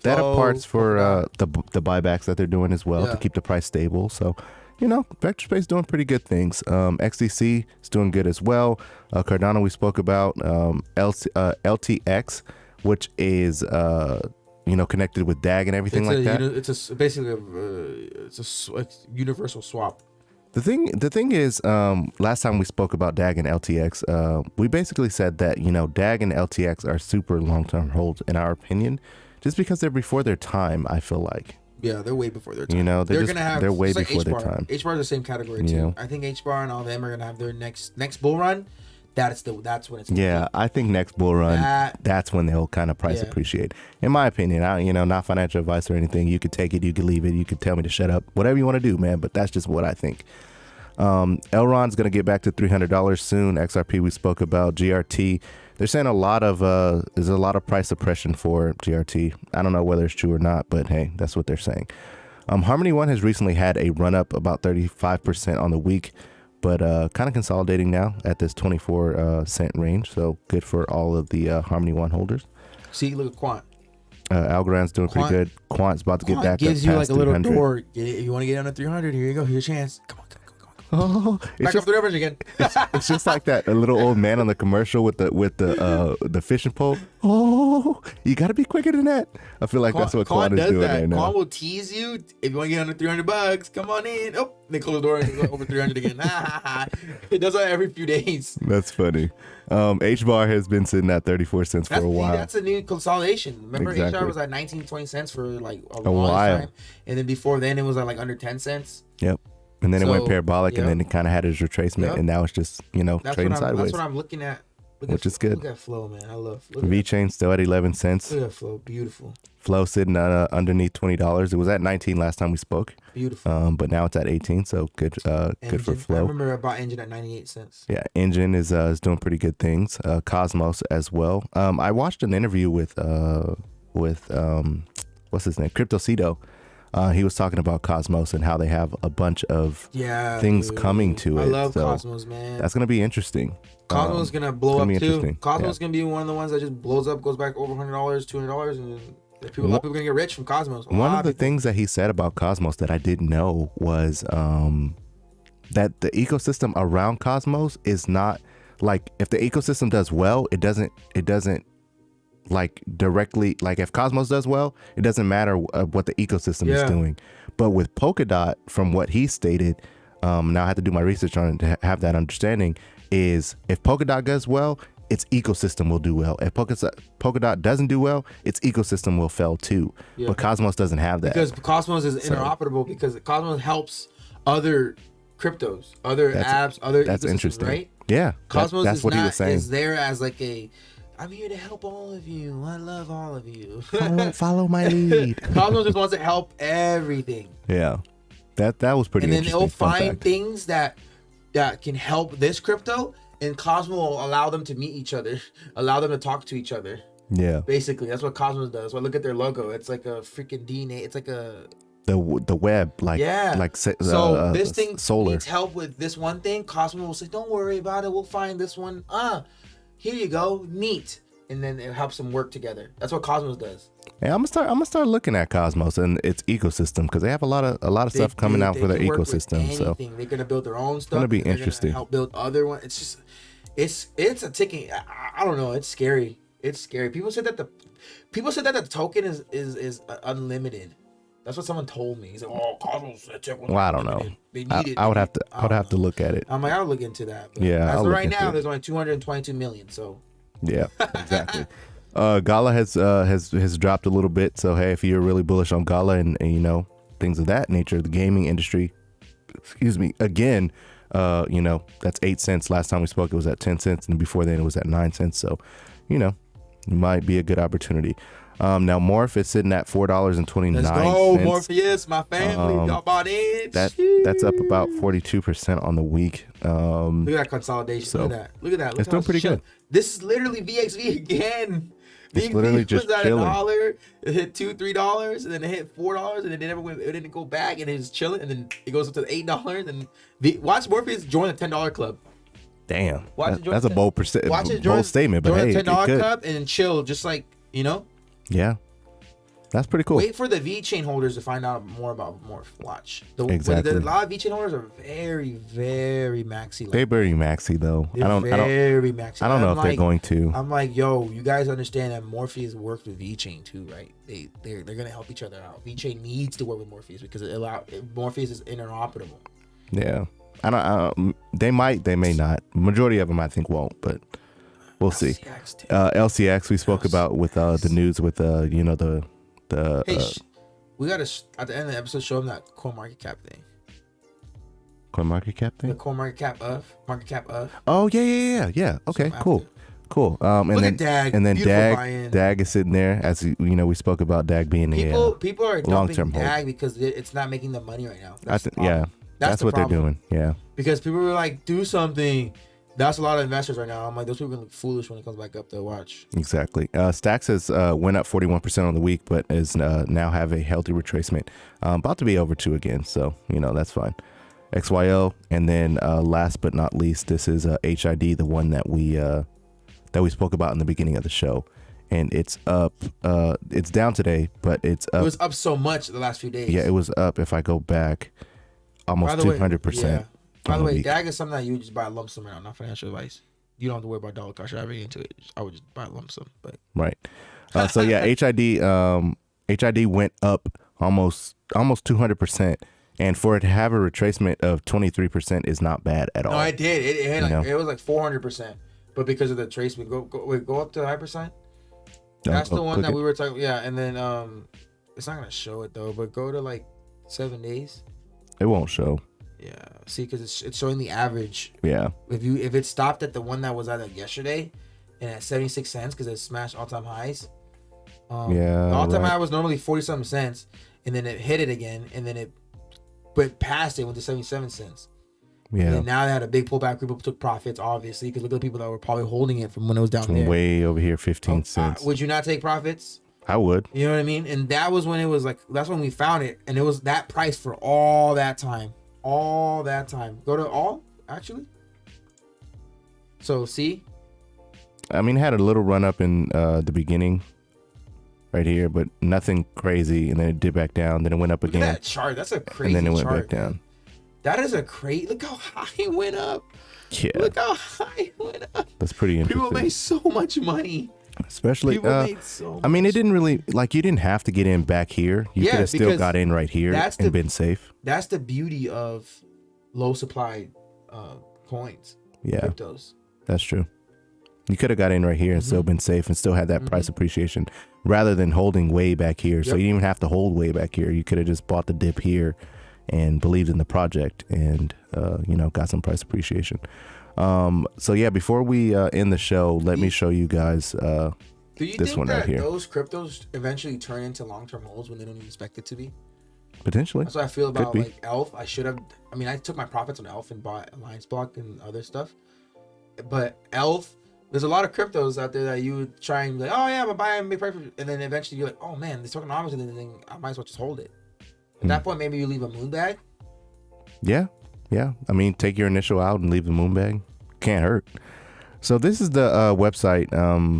that Flow, aparts for Polkadot. the buybacks that they're doing as well to Yeah. keep the price stable. So, you know, Vectorspace doing pretty good things. XDC is doing good as well. Cardano we spoke about. LTX, which is you know, connected with DAG and everything like that. It's basically it's universal swap. The thing is, last time we spoke about DAG and LTX, we basically said that, you know, DAG and LTX are super long-term holds in our opinion, just because they're before their time. I feel like, Yeah, they're way before their time. you know, they're gonna have. they're way it's like before their HBAR. time. HBAR is the same category too. Yeah. I think HBAR and all them are gonna have their next bull run. That's when it's gonna Yeah, be. I think next bull run, That- that's when they'll kind of price Yeah. appreciate. In my opinion, you know, not financial advice or anything. You could take it, you could leave it, you could tell me to shut up, whatever you want to do, man. But that's just what I think. Elrond's gonna get back to $300 soon. XRP we spoke about. GRT, they're saying there's a lot of price suppression for GRT. I don't know whether it's true or not, but hey, that's what they're saying. Harmony One has recently had a run up about 35% on the week, but kind of consolidating now at this 24 cent range. So good for all of the Harmony One holders. See, look at Quant. Algorand's doing pretty good. Quant's about to get Quant back gives up you like past a little 300. door. If you want to get under 300, here you go. Here's your chance. Come on. Oh, it's Back up the leverage again. It's just like that a little old man on the commercial with the fishing pole. Oh, you got to be quicker than that. I feel like that's what Quant is does doing that. right now. Quant will tease you. If you want to get under $300, come on in. Oh, they close the door and go over 300 again. It does that every few days. That's funny. HBAR has been sitting at 34 cents for a while. That's a new consolidation. Remember, Exactly. HR was at 19, 20 cents for like a A long while. time. And then before then, it was at like under 10 cents. Yep. And then it went So, parabolic, and yep. then it kind of had its retracement, Yep. and now it's just, you know, trading That's sideways. what I'm looking at. Which is good. Look at Flow, man. I love look V at, chain still at 11 cents. look at Flow. Beautiful. Flow sitting underneath $20. It was at 19 last time we spoke, Beautiful. but now it's at 18. So good, good for Engine. I Flow. remember I bought Engine at 98 cents. Yeah, Engine is doing pretty good things. Cosmos as well. I watched an interview with what's his name, Crypto. He was talking about Cosmos and how they have a bunch of things dude. coming to it. I love So Cosmos, man. that's gonna be interesting. Cosmos is gonna blow gonna up be too. interesting. Cosmos Yeah. is gonna be one of the ones that just blows up, goes back over $100, $200, and then a lot of people are gonna get rich from Cosmos. One of the things that he said about Cosmos that I didn't know was that the ecosystem around Cosmos is not like, if the ecosystem does well, it doesn't like directly, like if Cosmos does well, it doesn't matter what the ecosystem is doing. But with Polkadot, from what he stated, now I have to do my research on it to have that understanding, is if Polkadot does well, its ecosystem will do well. If Polkadot doesn't do well, its ecosystem will fail too. Yeah. But Cosmos doesn't have that. because Cosmos is interoperable because Cosmos helps other cryptos, other apps, other That's ecosystems, interesting. right? Yeah, Cosmos that's is what not, he was saying. is there as like I'm here to help all of you. I love all of you. Follow my lead. Cosmos just wants to help everything. Yeah, that was pretty And then interesting. they'll Fun find fact. things that can help this crypto, and Cosmos will allow them to meet each other, allow them to talk to each other. Yeah, Basically, that's what Cosmos does. So look at their logo. It's like a freaking DNA. It's like a the web, like So this thing solar. needs help with this one thing. Cosmos will say, "Don't worry about it. We'll find this one. Here you go. Neat." And then it helps them work together. That's what Cosmos does. Yeah, I'm gonna start looking at Cosmos and its ecosystem, because they have a lot of stuff coming out for their can work with ecosystem. So anything. They're gonna build their own stuff. gonna be and they're interesting. Help build other ones. It's just, it's a ticking. I don't know. It's scary. It's scary. People said that the token is unlimited. That's what someone told me. He's like, "Oh, Cosmos." well, I don't know. They need it. I would have to look at it. I'm like, I'll look into that. But Yeah, as I'll of look right into now, it. there's only 222 million. So Yeah, exactly. Gala has dropped a little bit. So hey, if you're really bullish on Gala and you know, things of that nature, the gaming industry, again, you know, that's 8 cents. Last time we spoke, it was at 10 cents, and before then it was at 9 cents. So, might be a good opportunity. Now Morph is sitting at $4.29. Let's go, Morpheus, my family. Y'all bought in. That's up about 42% on the week. Look at that consolidation. Look at that. Look it's how doing pretty good. This is literally VXV again. It's literally just was at chilling. $1. It hit $2-3, and then it hit $4, and then it never went. It didn't go back, and it's chilling, and then it goes up to $8. And watch Morpheus join the $10 club. Damn, Watch that's a bold statement, but join hey, the $10 it club and chill, just like Yeah, that's pretty cool. Wait for the V chain holders to find out more about Morph. Watch. Exactly. A lot of V chain holders are very, very maxi. They're very maxi though. They're very maxi. I don't know if they're going to. I'm like, yo, you guys understand that Morpheus works with V chain too, right? They're gonna help each other out. V chain needs to work with Morpheus because Morpheus is interoperable. Yeah, I don't. They might. They may not. Majority of them, I think, won't. But we'll see. LCX we spoke about with the news with the. Hey, we gotta at the end of the episode show them that CoinMarketCap thing. CoinMarketCap thing. The CoinMarketCap of. Oh yeah. Okay, cool. And Look then at Dag. And then Beautiful Dag is sitting there as we spoke about Dag being people are long-term dumping Dag hold. because it's not making the money right now. That's the what problem. they're doing. Yeah. Because people were like, do something. That's a lot of investors right now. I'm like, those people are gonna look foolish when it comes back up to watch. Exactly. Stacks has went up 41% on the week, but is now have a healthy retracement. About to be over 2 again, so that's fine. XYO, and then last but not least, this is HID, the one that we spoke about in the beginning of the show, and it's up. It's down today, but it's up. It was up so much the last few days. Yeah, it was up. If I go back, almost 200%. By the way, DAG is something that you just buy a lump sum right now, not financial advice. You don't have to worry about dollar cost averaging into it. I would just buy a lump sum. But right. So yeah, HID went up almost 200%, and for it to have a retracement of 23% is not bad at all. No, it did. It was like 400%, but because of the tracement, go up to high percent. That's the one that we were talking. Yeah, and then it's not gonna show it though, but go to like 7 days. It won't show. Yeah, see, because it's showing the average. Yeah. If it stopped at the one that was at yesterday, and at 76 cents because it smashed all-time highs. The all-time high was normally 40-something cents, and then it hit it again, and then it went past it, went to 77 cents. Yeah. And now they had a big pullback. People took profits, obviously, because look at the people that were probably holding it from when it was down there. Way over here, 15 cents. Would you not take profits? I would. You know what I mean? And that was when it was like, that's when we found it, and it was that price for all that time. All that time. Go to all, actually. So, see? I mean, it had a little run up in the beginning right here, but nothing crazy. And then it did back down. Then it went up again. Look at that chart. That's a crazy chart. And then it went back down. That is a crazy. Look how high it went up. Yeah. Look how high it went up. That's pretty interesting. People made so much money. Especially, made so I mean, much. it didn't really, you didn't have to get in back here. You could have still got in right here and been safe. That's the beauty of low supply coins. Yeah. Cryptos. That's true. You could have got in right here and still been safe and still had that price appreciation rather than holding way back here. So you didn't even have to hold way back here. You could have just bought the dip here and believed in the project and, got some price appreciation. So yeah, before we end the show, let me show you guys Do you this think one that right here. those cryptos eventually turn into long-term holds when they don't even expect it to be? Potentially. That's what I feel about be. like ELF. I took my profits on ELF and bought Alliance Block and other stuff. But ELF, there's a lot of cryptos out there that you would try and be like, oh yeah, I'm gonna buy and make price, and then eventually you're like, oh man, this tokenomics and then I might as well just hold it. At that point, maybe you leave a moon bag. Yeah. I mean, take your initial out and leave the moon bag. Can't hurt. So this is the website.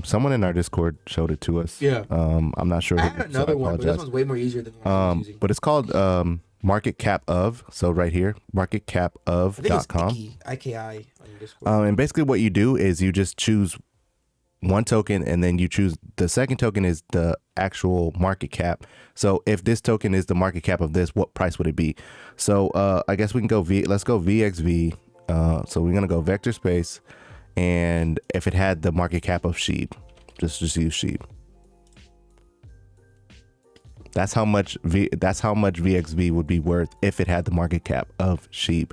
Someone in our Discord showed it to us. Yeah. I'm not sure. I had another one, but this one's way more easier than the one I was using. But it's called Market Cap of. So right here, marketcapof.com. I think it's IKI on your Discord. And basically what you do is you just choose one token and then you choose the second token is the actual market cap. So if this token is the market cap of this, what price would it be? So I guess we can go let's go VXV. So we're gonna go Vectorspace, and if it had the market cap of SHIB, just use SHIB. That's how much VXV would be worth if it had the market cap of SHIB.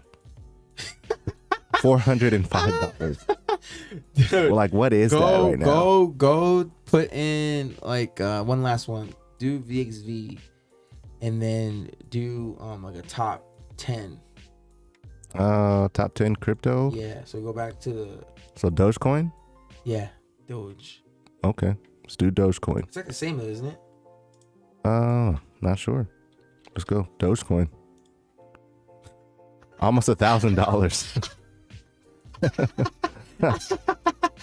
$405. Dude, Well, like, what is that right now? go put in like one last one. Do VXV and then do like a top 10. Top 10 crypto. Yeah, so go back to the So Dogecoin. Doge. Okay, let's do Dogecoin. It's like the same, isn't it? Not sure. Let's go Dogecoin. Almost $1,000.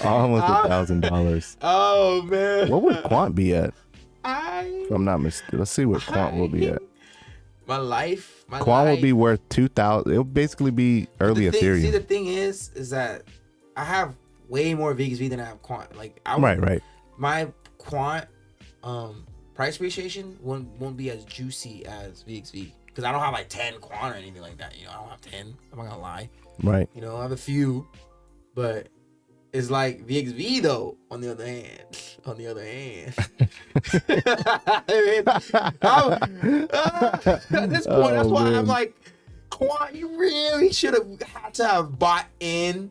Almost $1,000. Oh man. What would Quant be at? I If I'm not mistaken. Let's see what Quant will be at. my life. Quant will be worth 2,000. It'll basically be early Ethereum. See, the thing is that I have way more VXV than I have Quant. Like, Right. My Quant price appreciation won't be as juicy as VXV because I don't have like 10 Quant or anything like that. You know, I don't have 10. I'm not gonna lie. Right. You know, I have a few, but it's like VXV though. On the other hand, at this point, that's why I'm like, Quant, you really should have had to have bought in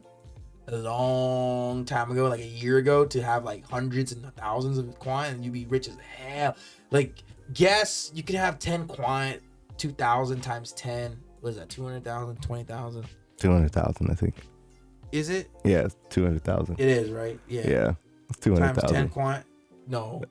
a long time ago, like a year ago, to have like hundreds and thousands of Quant, and you'd be rich as hell. Like, guess you could have 10 Quant, 2,000 times 10. What is that? 200,000, 20,000. 200,000, I think. Is it? Yeah, it's 200,000. It is, right? Yeah. Yeah, it's Times 10 200,000. Quant. No.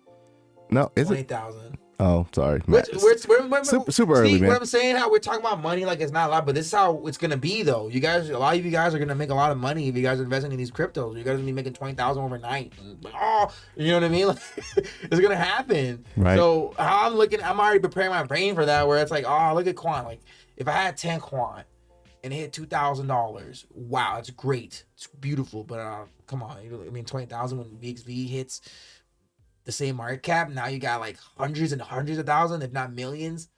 No, is it? 20,000. Oh, sorry. We're Super early, see, man. what I'm saying, how we're talking about money like it's not a lot, but this is how it's gonna be though. You guys, a lot of you guys are gonna make a lot of money if you guys are investing in these cryptos. You guys are gonna be making 20,000 overnight. Oh, you know what I mean? Like, it's gonna happen. Right. So how I'm already preparing my brain for that. Where it's like, oh, look at Quant. Like, if I had 10 Quant and it hit $2,000, wow, it's great. It's beautiful. But come on, I mean, 20,000 when VXV hits the same market cap, now you got like hundreds and hundreds of thousands, if not millions.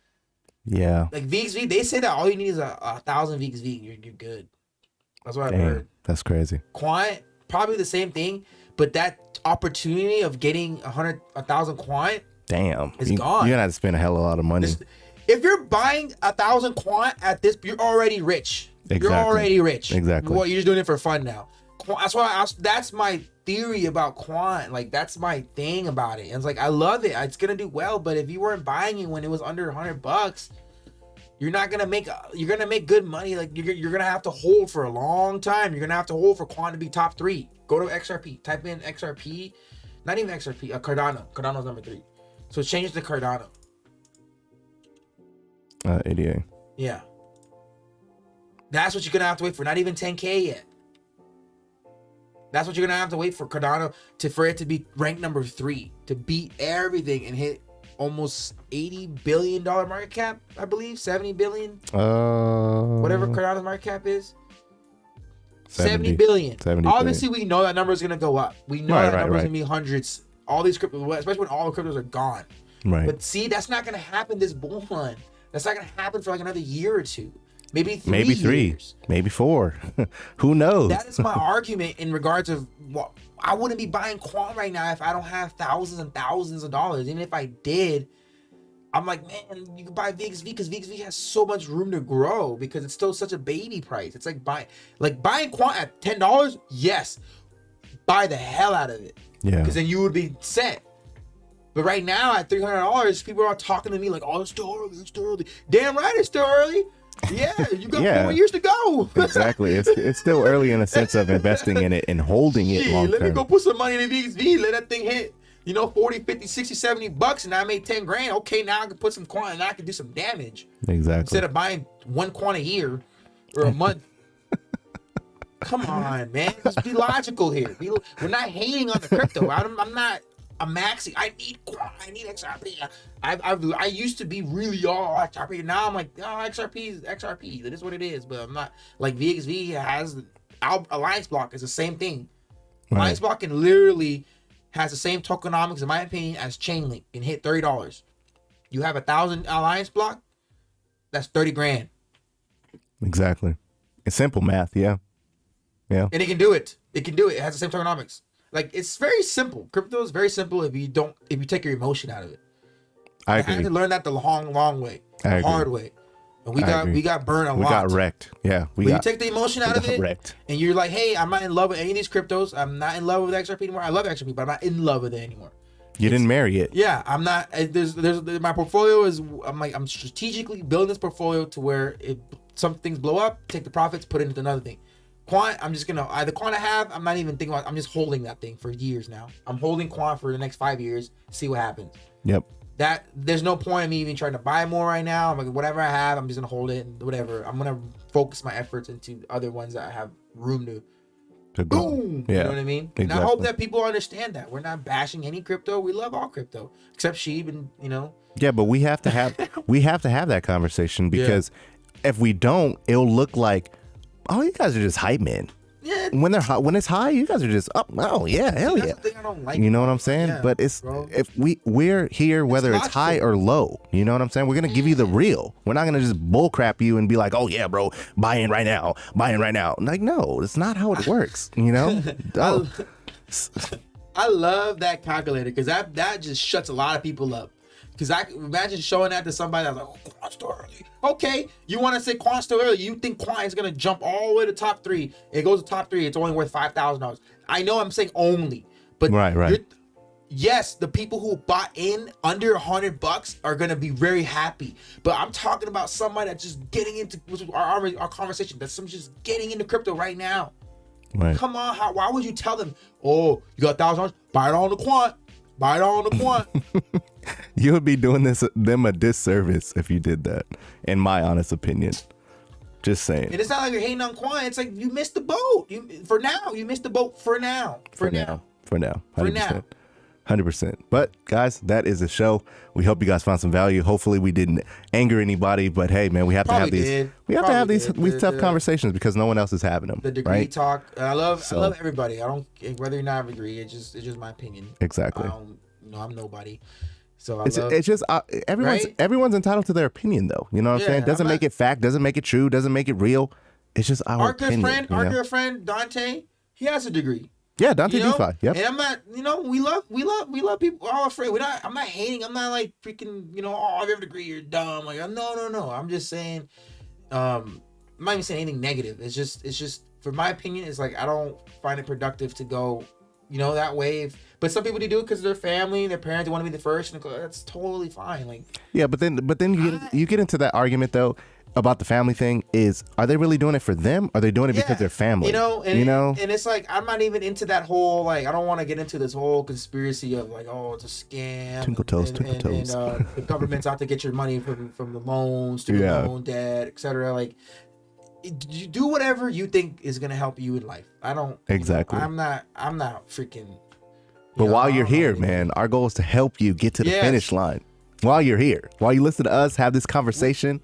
Yeah. Like VXV, they say that all you need is a 1,000 VXV. You're good. That's what I've Damn, heard. that's crazy. Quant, probably the same thing, but that opportunity of getting 1,000 Quant, Damn. It's gone. You're gonna have to spend a hell of a lot of money. if you're buying 1,000 Quant at this, you're already rich. Exactly. You're already rich. Exactly. Well, you're just doing it for fun now. That's why that's my theory about Quant. Like, that's my thing about it. And it's like, I love it. It's gonna do well. But if you weren't buying it when it was under $100, you're not gonna make. You're gonna make good money. Like, you're gonna have to hold for a long time. You're gonna have to hold for Quant to be top 3. Go to XRP. Type in XRP. Not even XRP. Cardano. Cardano's number 3. So change to Cardano. ADA. Yeah. That's what you're gonna have to wait for. Not even 10K yet. That's what you're gonna have to wait for Cardano for it to be ranked number 3, to beat everything and hit almost $80 billion market cap, I believe, 70 billion. Whatever Cardano's market cap is. 70 billion. 70 Obviously, we know that number is gonna go up. We know that number is gonna be hundreds. All these cryptos, especially when all the cryptos are gone. Right. But see, that's not gonna happen this bull run. That's not gonna happen for like another year or two. Maybe 3 years. Maybe 4. Who knows? That is my argument in regards of what I wouldn't be buying Quant right now if I don't have thousands and thousands of dollars. Even if I did, I'm like, man, you can buy VXV because VXV has so much room to grow because it's still such a baby price. It's like buying Quant at $10. Yes, buy the hell out of it. Yeah. Because then you would be set. But right now at $300, people are talking to me like, oh, it's still early. It's still early. Damn right, it's still early. Yeah, you got 4 years to go. Exactly. It's still early in the sense of investing in it and holding it long Let me term. go put some money in the VXV. Let that thing hit, 40, 50, 60, 70 bucks, and I made 10 grand. Okay, now I can put some Quant and I can do some damage. Exactly. Instead of buying 1 Quant a year or a month. Come on, man. Just be logical here. We're not hating on the crypto. I'm not a maxi. I need Quant. I need XRP. I used to be really all XRP. Now I'm like, XRP is XRP. That is what it is. But I'm not like VXV has Alliance Block is the same thing. Right. Alliance Block can literally has the same tokenomics, in my opinion, as Chainlink and hit $30. You have 1,000 Alliance Block, that's 30 grand. Exactly. It's simple math. Yeah. Yeah. And it can do it. It can do it. It has the same tokenomics. Like, it's very simple. Crypto is very simple if you take your emotion out of it. I had agree. to learn that the long way, I the agree. hard way. And we got burned a lot. We got wrecked. Yeah, you take the emotion out of it, wrecked. and you're like, hey, I'm not in love with any of these cryptos. I'm not in love with XRP anymore. I love XRP, but I'm not in love with it anymore. You didn't marry it. Yeah, I'm not. There's my portfolio is. I'm strategically building this portfolio to where some things blow up, take the profits, put it into another thing. Quant, I'm just gonna either Quant I have. I'm not even thinking about. I'm just holding that thing for years now. I'm holding Quant for the next 5 years. See what happens. Yep. That there's no point in me even trying to buy more right now. I'm like, whatever I have, I'm just gonna hold it and whatever. I'm gonna focus my efforts into other ones that I have room to boom. Yeah. You know what I mean? Exactly. And I hope that people understand that we're not bashing any crypto. We love all crypto except SHIB, and Yeah, but we have to have that conversation, because if we don't, it'll look like, oh, you guys are just hype men. Yeah. When it's high, you guys are just up. Oh yeah, hell That's yeah. the thing I don't like. You know what I'm saying? Yeah, but it's bro. if we're here whether it's high or low. You know what I'm saying? We're gonna give you the real. We're not gonna just bull crap you and be like, oh yeah, bro, buy in right now. Like, no, it's not how it works. You know? I love that calculator because that just shuts a lot of people up. Because I imagine showing that to somebody that's like, oh, Quant still early. Okay, you want to say Quant still early. You think Quant is going to jump all the way to top 3. It goes to top 3. It's only worth $5,000. I know I'm saying only. But right. Yes, the people who bought in under $100 are going to be very happy. But I'm talking about somebody that's just getting into our conversation. That's somebody just getting into crypto right now. Right. Come on, why would you tell them, oh, you got $1,000? Buy it on the Quant. Buy it on the Quant. You would be doing them a disservice if you did that, in my honest opinion. Just saying. And it's not like you're hating on Quant. It's like you missed the boat. You missed the boat for now. For now. 100%. But guys, that is the show. We hope you guys found some value. Hopefully we didn't anger anybody, but hey man, we have to have these tough conversations because no one else is having them. The degree right? talk. I love everybody. I don't, whether or not I agree, it's just my opinion. Exactly. I'm nobody. So everyone's entitled to their opinion though. You know what I'm saying? Doesn't make it fact, doesn't make it true, doesn't make it real. It's just our opinion. Our good friend Dante, he has a degree. Yeah, Dante DeFi. Yep. And I'm not, we love people. We're all afraid. I'm not hating. I'm not like freaking, oh, if you have a degree, you're dumb. Like, no. I'm just saying, I'm not even saying anything negative. It's just, for my opinion, it's like, I don't find it productive to go, that way. But some people do it because their family, their parents, they want to be the first, and that's totally fine. Like, yeah, but then you get into that argument though about the family thing. Are they really doing it for them? Or are they doing it because they're family? And it's like, I'm not even into that whole, like, I don't want to get into this whole conspiracy of like, oh, it's a scam. Twinkle toes. And the government's out to get your money from the loans, student loan debt, etc. Like, you do whatever you think is gonna help you in life. I don't exactly. I'm not freaking. But while you're here, man, our goal is to help you get to the finish line. While you're here, while you listen to us have this conversation.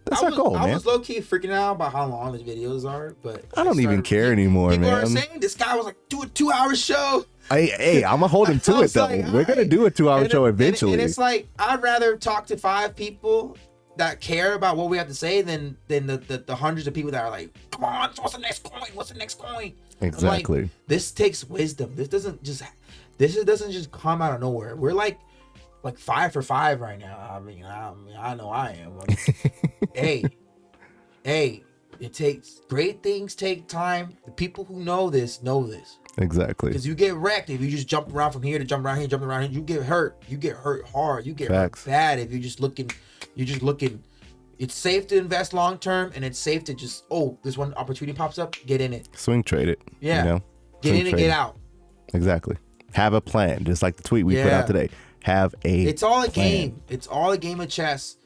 That's our goal, man. I was low-key freaking out about how long the videos are, but I don't even care anymore, man. People are saying this guy was like, do a 2-hour show. Hey, I'm gonna hold him to it though. Like, we're gonna do a 2-hour show eventually. And it's like, I'd rather talk to 5 people that care about what we have to say than the hundreds of people that are like, come on, what's the next coin? What's the next coin? Exactly. Like, this takes wisdom. This doesn't just come out of nowhere. We're like 5 for 5 right now. I know I am. Hey, it takes great things take time. The people who know this. Exactly. Because you get wrecked if you just jump around from here to jump around here, jump around here. You get hurt. You get hurt hard. You get hurt bad if you're just looking. It's safe to invest long term, and it's safe to just, this one opportunity pops up, get in it. Swing trade it. Yeah. Get in and get out. Exactly. Have a plan, just like the tweet we put out today. It's all a game. It's all a game of chess.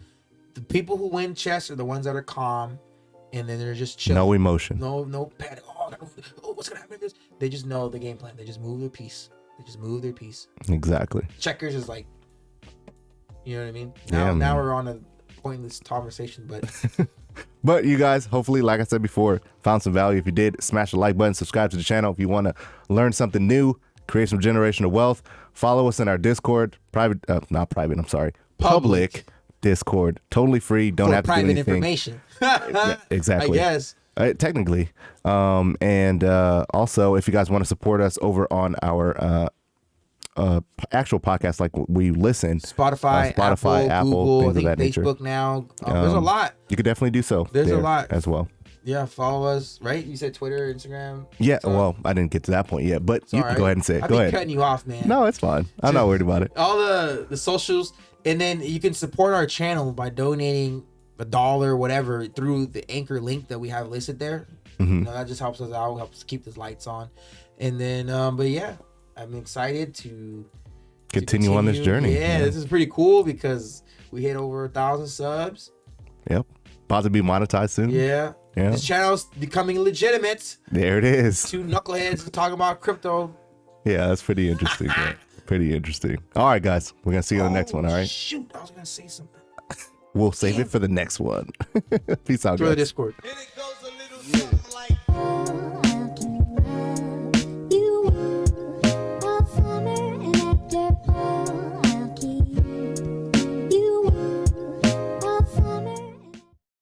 The people who win chess are the ones that are calm, and then they're just chill. No emotion. No panic. What's gonna happen to this? They just know the game plan. They just move their piece. Exactly. Checkers is like, you know what I mean? Now we're on a pointless conversation, but but you guys, hopefully, like I said before, found some value. If you did, smash the like button, subscribe to the channel. If you want to learn something new, create some generational wealth, follow us in our Discord, public Discord, totally free. Don't have to do anything. Private information. Exactly. I guess. Technically. And also, if you guys want to support us over on our actual podcasts like we listen. Spotify, Apple, Google, things I think of that nature. Facebook now. There's a lot. You could definitely do so. There's a there lot. as well. Yeah, follow us, right? You said Twitter, Instagram. Yeah, TikTok. well, I didn't get to that point yet, but you can go ahead and say it. I've Go been ahead. cutting you off, man. No, it's fine. I'm not worried about it. All the socials, and then you can support our channel by donating $1, whatever, through the Anchor link that we have listed there. Mm-hmm. You know, that just helps us out, helps keep the lights on. And then, but yeah, I'm excited to Continue on this journey. Yeah, this is pretty cool because we hit over 1,000 subs. Yep. About to be monetized soon. Yeah. Yeah. This channel's becoming legitimate. There it is. 2 knuckleheads talking about crypto. Yeah, that's pretty interesting. Man. Pretty interesting. All right, guys. We're going to see you on the next one. All right. Shoot, I was going to say something. We'll save it for the next one. Peace out, Through the guys. Discord. And it goes a little something like